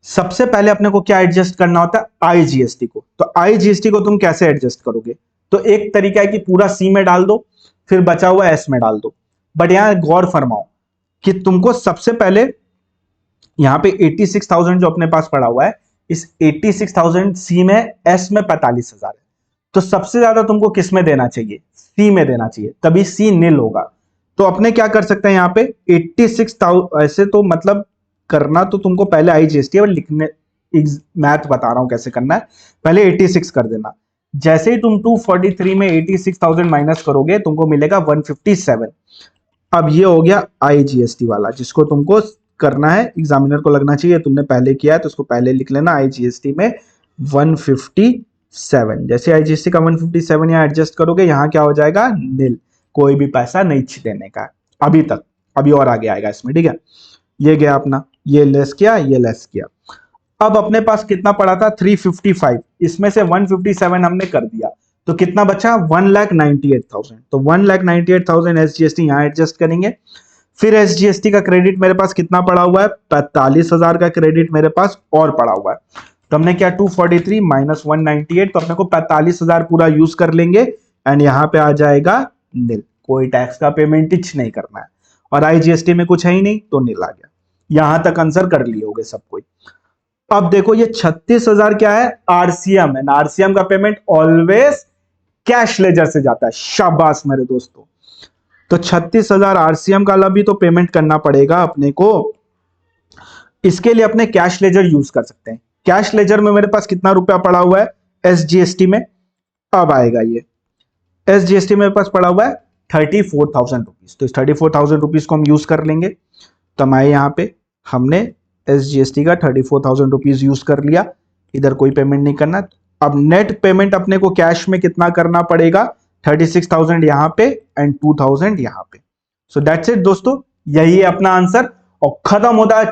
S1: सबसे पहले अपने को क्या एडजस्ट करना होता है? आईजीएसटी को। तो आईजीएसटी को तुम कैसे एडजस्ट करोगे? तो एक तरीका है कि पूरा सी में डाल दो, फिर बचा हुआ एस में डाल दो। बट यहां गौर फरमाओ कि तुमको सबसे पहले यहां पे 86,000 जो अपने पास पड़ा हुआ है, इस 86,000 सी में, एस में 45,000 है। तो सबसे ज्यादा तुमको किस में देना चाहिए? सी में देना चाहिए, तभी सी निल होगा। तो अपने क्या कर सकते हैं यहाँ पे 86,000, ऐसे तो मतलब करना तो तुमको पहले आईजीएसटी है, लिखने मैथ बता रहा हूं कैसे करना है। पहले 86 कर देना, जैसे ही तुम 243 में 86,000 माइनस करोगे तुमको मिलेगा 157। अब ये हो गया आईजीएसटी वाला, जिसको तुमको करना है, एग्जामिनर को लगना चाहिए तुमने पहले किया है तो उसको पहले लिख लेना आईजीएसटी में 157। जैसे आईजीएसटी का 157 यहाँ एडजस्ट करोगे, यहाँ क्या हो जाएगा, नील, कोई भी पैसा नहीं देने का अभी तक, अभी और आगे आएगा इसमें, ठीक है। ये गया अपना, ये लेस किया, ये लेस किया। अब अपने पास कितना पड़ा था 355, इसमें से 157 हमने कर दिया तो कितना बचा 1,98,000। तो 1,98,000 एसजीएसटी यहाँ एडजस्ट करेंगे। फिर एसजीएसटी का क्रेडिट मेरे पास कितना पड़ा हुआ है, 45,000 का क्रेडिट मेरे पास और पड़ा हुआ है। तो हमने क्या 243 माइनस 198, तो अपने को 45,000 पूरा यूज कर लेंगे एंड यहाँ पे आ जाएगा नील, कोई टैक्स का पेमेंट इच नहीं करना है और आईजीएसटी में कुछ है ही नहीं तो नील आ गया। यहां तक आंसर कर लिए होगे सब कोई। अब देखो ये 36,000 क्या है, आरसीएम है, आरसीएम का पेमेंट ऑलवेज कैश लेजर से जाता है, शाबाश मेरे दोस्तों। तो 36,000 आरसीएम का भी तो पेमेंट करना पड़ेगा अपने को, इसके लिए अपने कैश लेजर यूज कर सकते हैं। कैश लेजर में मेरे पास कितना रुपया पड़ा हुआ है एसजीएसटी में, अब आएगा ये एसजीएसटी मेरे पास पड़ा हुआ है 34,000 रुपीज। तो इस 34,000 रुपीज को हम यूज कर लेंगे। तो हमारे यहाँ पे हमने एसजीएसटी का 34,000 रुपीज यूज कर लिया, इधर कोई पेमेंट नहीं करना। अब नेट पेमेंट अपने को कैश में कितना करना पड़ेगा, 36,000 यहाँ पे एंड 2,000 यहाँ पे। सो दैट्स इट दोस्तों, यही है अपना आंसर और खत्म होता है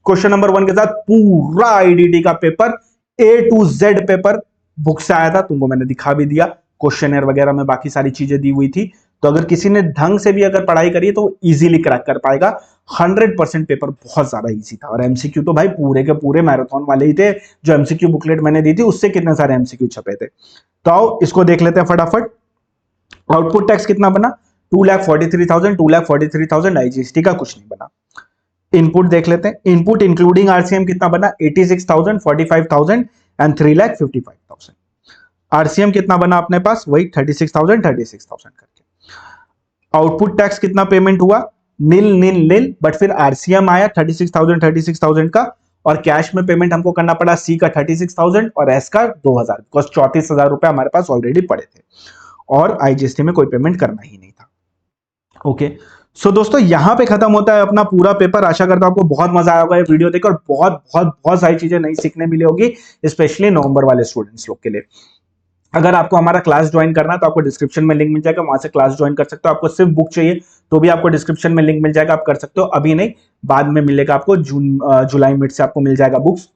S1: क्वेश्चन नंबर 1 के साथ पूरा आईडीटी का paper, A to Z paper book से आया था, तुमको मैंने दिखा भी दिया, क्वेश्चनर वगैरह में बाकी सारी चीजें दी हुई थी। तो अगर किसी ने ढंग से भी अगर पढ़ाई करी तो इजीली क्रैक कर पाएगा। 100% पेपर बहुत ज्यादा इजी था और एमसीक्यू तो भाई पूरे के पूरे मैराथन वाले ही थे। जो एमसीक्यू बुकलेट मैंने दी थी उससे कितने सारे एमसीक्यू छपे थे। तो आओ इसको देख लेते हैं फटाफट। आउटपुट टैक्स कितना बना, 2,43,000, 2,43,000 आईजीएसटी का कुछ नहीं बना। इनपुट देख लेते हैं, इनपुट इंक्लूडिंग आरसीएम कितना बना, 86,000, 45,000 एंड 3,55,000। आरसीएम कितना बना अपने पास, वही 36,000 करके। आउटपुट टैक्स कितना पेमेंट हुआ, नील नील नील, बट फिर आरसीएम आया 36,000 का और कैश में पेमेंट हमको करना पड़ा सी का 36,000 और एस का 2,000, बिकॉज 34,000 रुपए हमारे पास ऑलरेडी पड़े थे और आईजीएसटी में कोई पेमेंट करना ही नहीं था। ओके सो दोस्तों यहां पे खत्म होता है अपना पूरा पेपर। आशा करता हूं आपको बहुत मजा आया होगा ये वीडियो देखकर और बहुत सारी चीजें नई सीखने मिली होगी, स्पेशली नवंबर वाले स्टूडेंट्स लोग के लिए। अगर आपको हमारा क्लास ज्वाइन करना है तो आपको डिस्क्रिप्शन में लिंक मिल जाएगा, वहां से क्लास ज्वाइन कर सकते हो। आपको सिर्फ बुक चाहिए तो भी आपको डिस्क्रिप्शन में लिंक मिल जाएगा, आप कर सकते हो। अभी नहीं, बाद में मिलेगा आपको, जुलाई मिड से आपको मिल जाएगा बुक्स।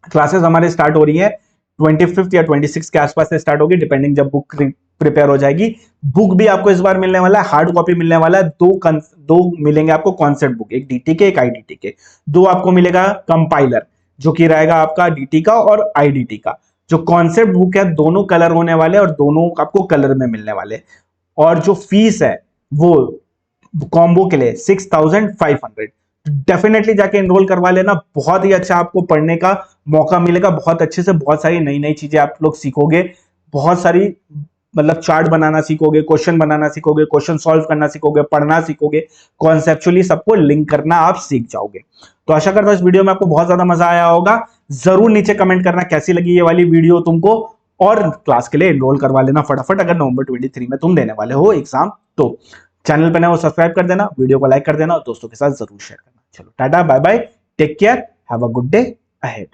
S1: क्लासेस हमारे स्टार्ट हो रही है 25 या 26 के आसपास से स्टार्ट होगी, डिपेंडिंग जब बुक प्रिपेयर हो जाएगी। बुक भी आपको इस बार मिलने वाला है, हार्ड कॉपी मिलने वाला है, दो मिलेंगे आपको कॉन्सेप्ट बुक, एक डीटी के एक आईडीटी के। दो आपको मिलेगा कंपाइलर जो कि रहेगा आपका डीटी का और आईडीटी का। जो कॉन्सेप्ट बुक है दोनों कलर होने वाले और दोनों आपको कलर में मिलने वाले। और जो फीस है वो कॉम्बो के लिए 6,500। डेफिनेटली जाके एनरोल करवा लेना, बहुत ही अच्छा आपको पढ़ने का मौका मिलेगा, बहुत अच्छे से बहुत सारी नई नई चीजें आप लोग सीखोगे, बहुत सारी मतलब चार्ट बनाना सीखोगे, क्वेश्चन बनाना सीखोगे, क्वेश्चन सॉल्व करना सीखोगे, पढ़ना सीखोगे, कॉन्सेप्चुअली सबको लिंक करना आप सीख जाओगे। तो आशा करता हूं इस वीडियो में आपको बहुत ज्यादा मजा आया होगा। जरूर नीचे कमेंट करना कैसी लगी ये वाली वीडियो तुमको, और क्लास के लिए एनरोल करवा लेना फटाफट अगर नवंबर 23 में तुम देने वाले हो एग्जाम। तो चैनल पर नए हो सब्सक्राइब कर देना, वीडियो को लाइक कर देना और दोस्तों के साथ जरूर शेयर करना। चलो tata bye bye, take care, have a good day ahead.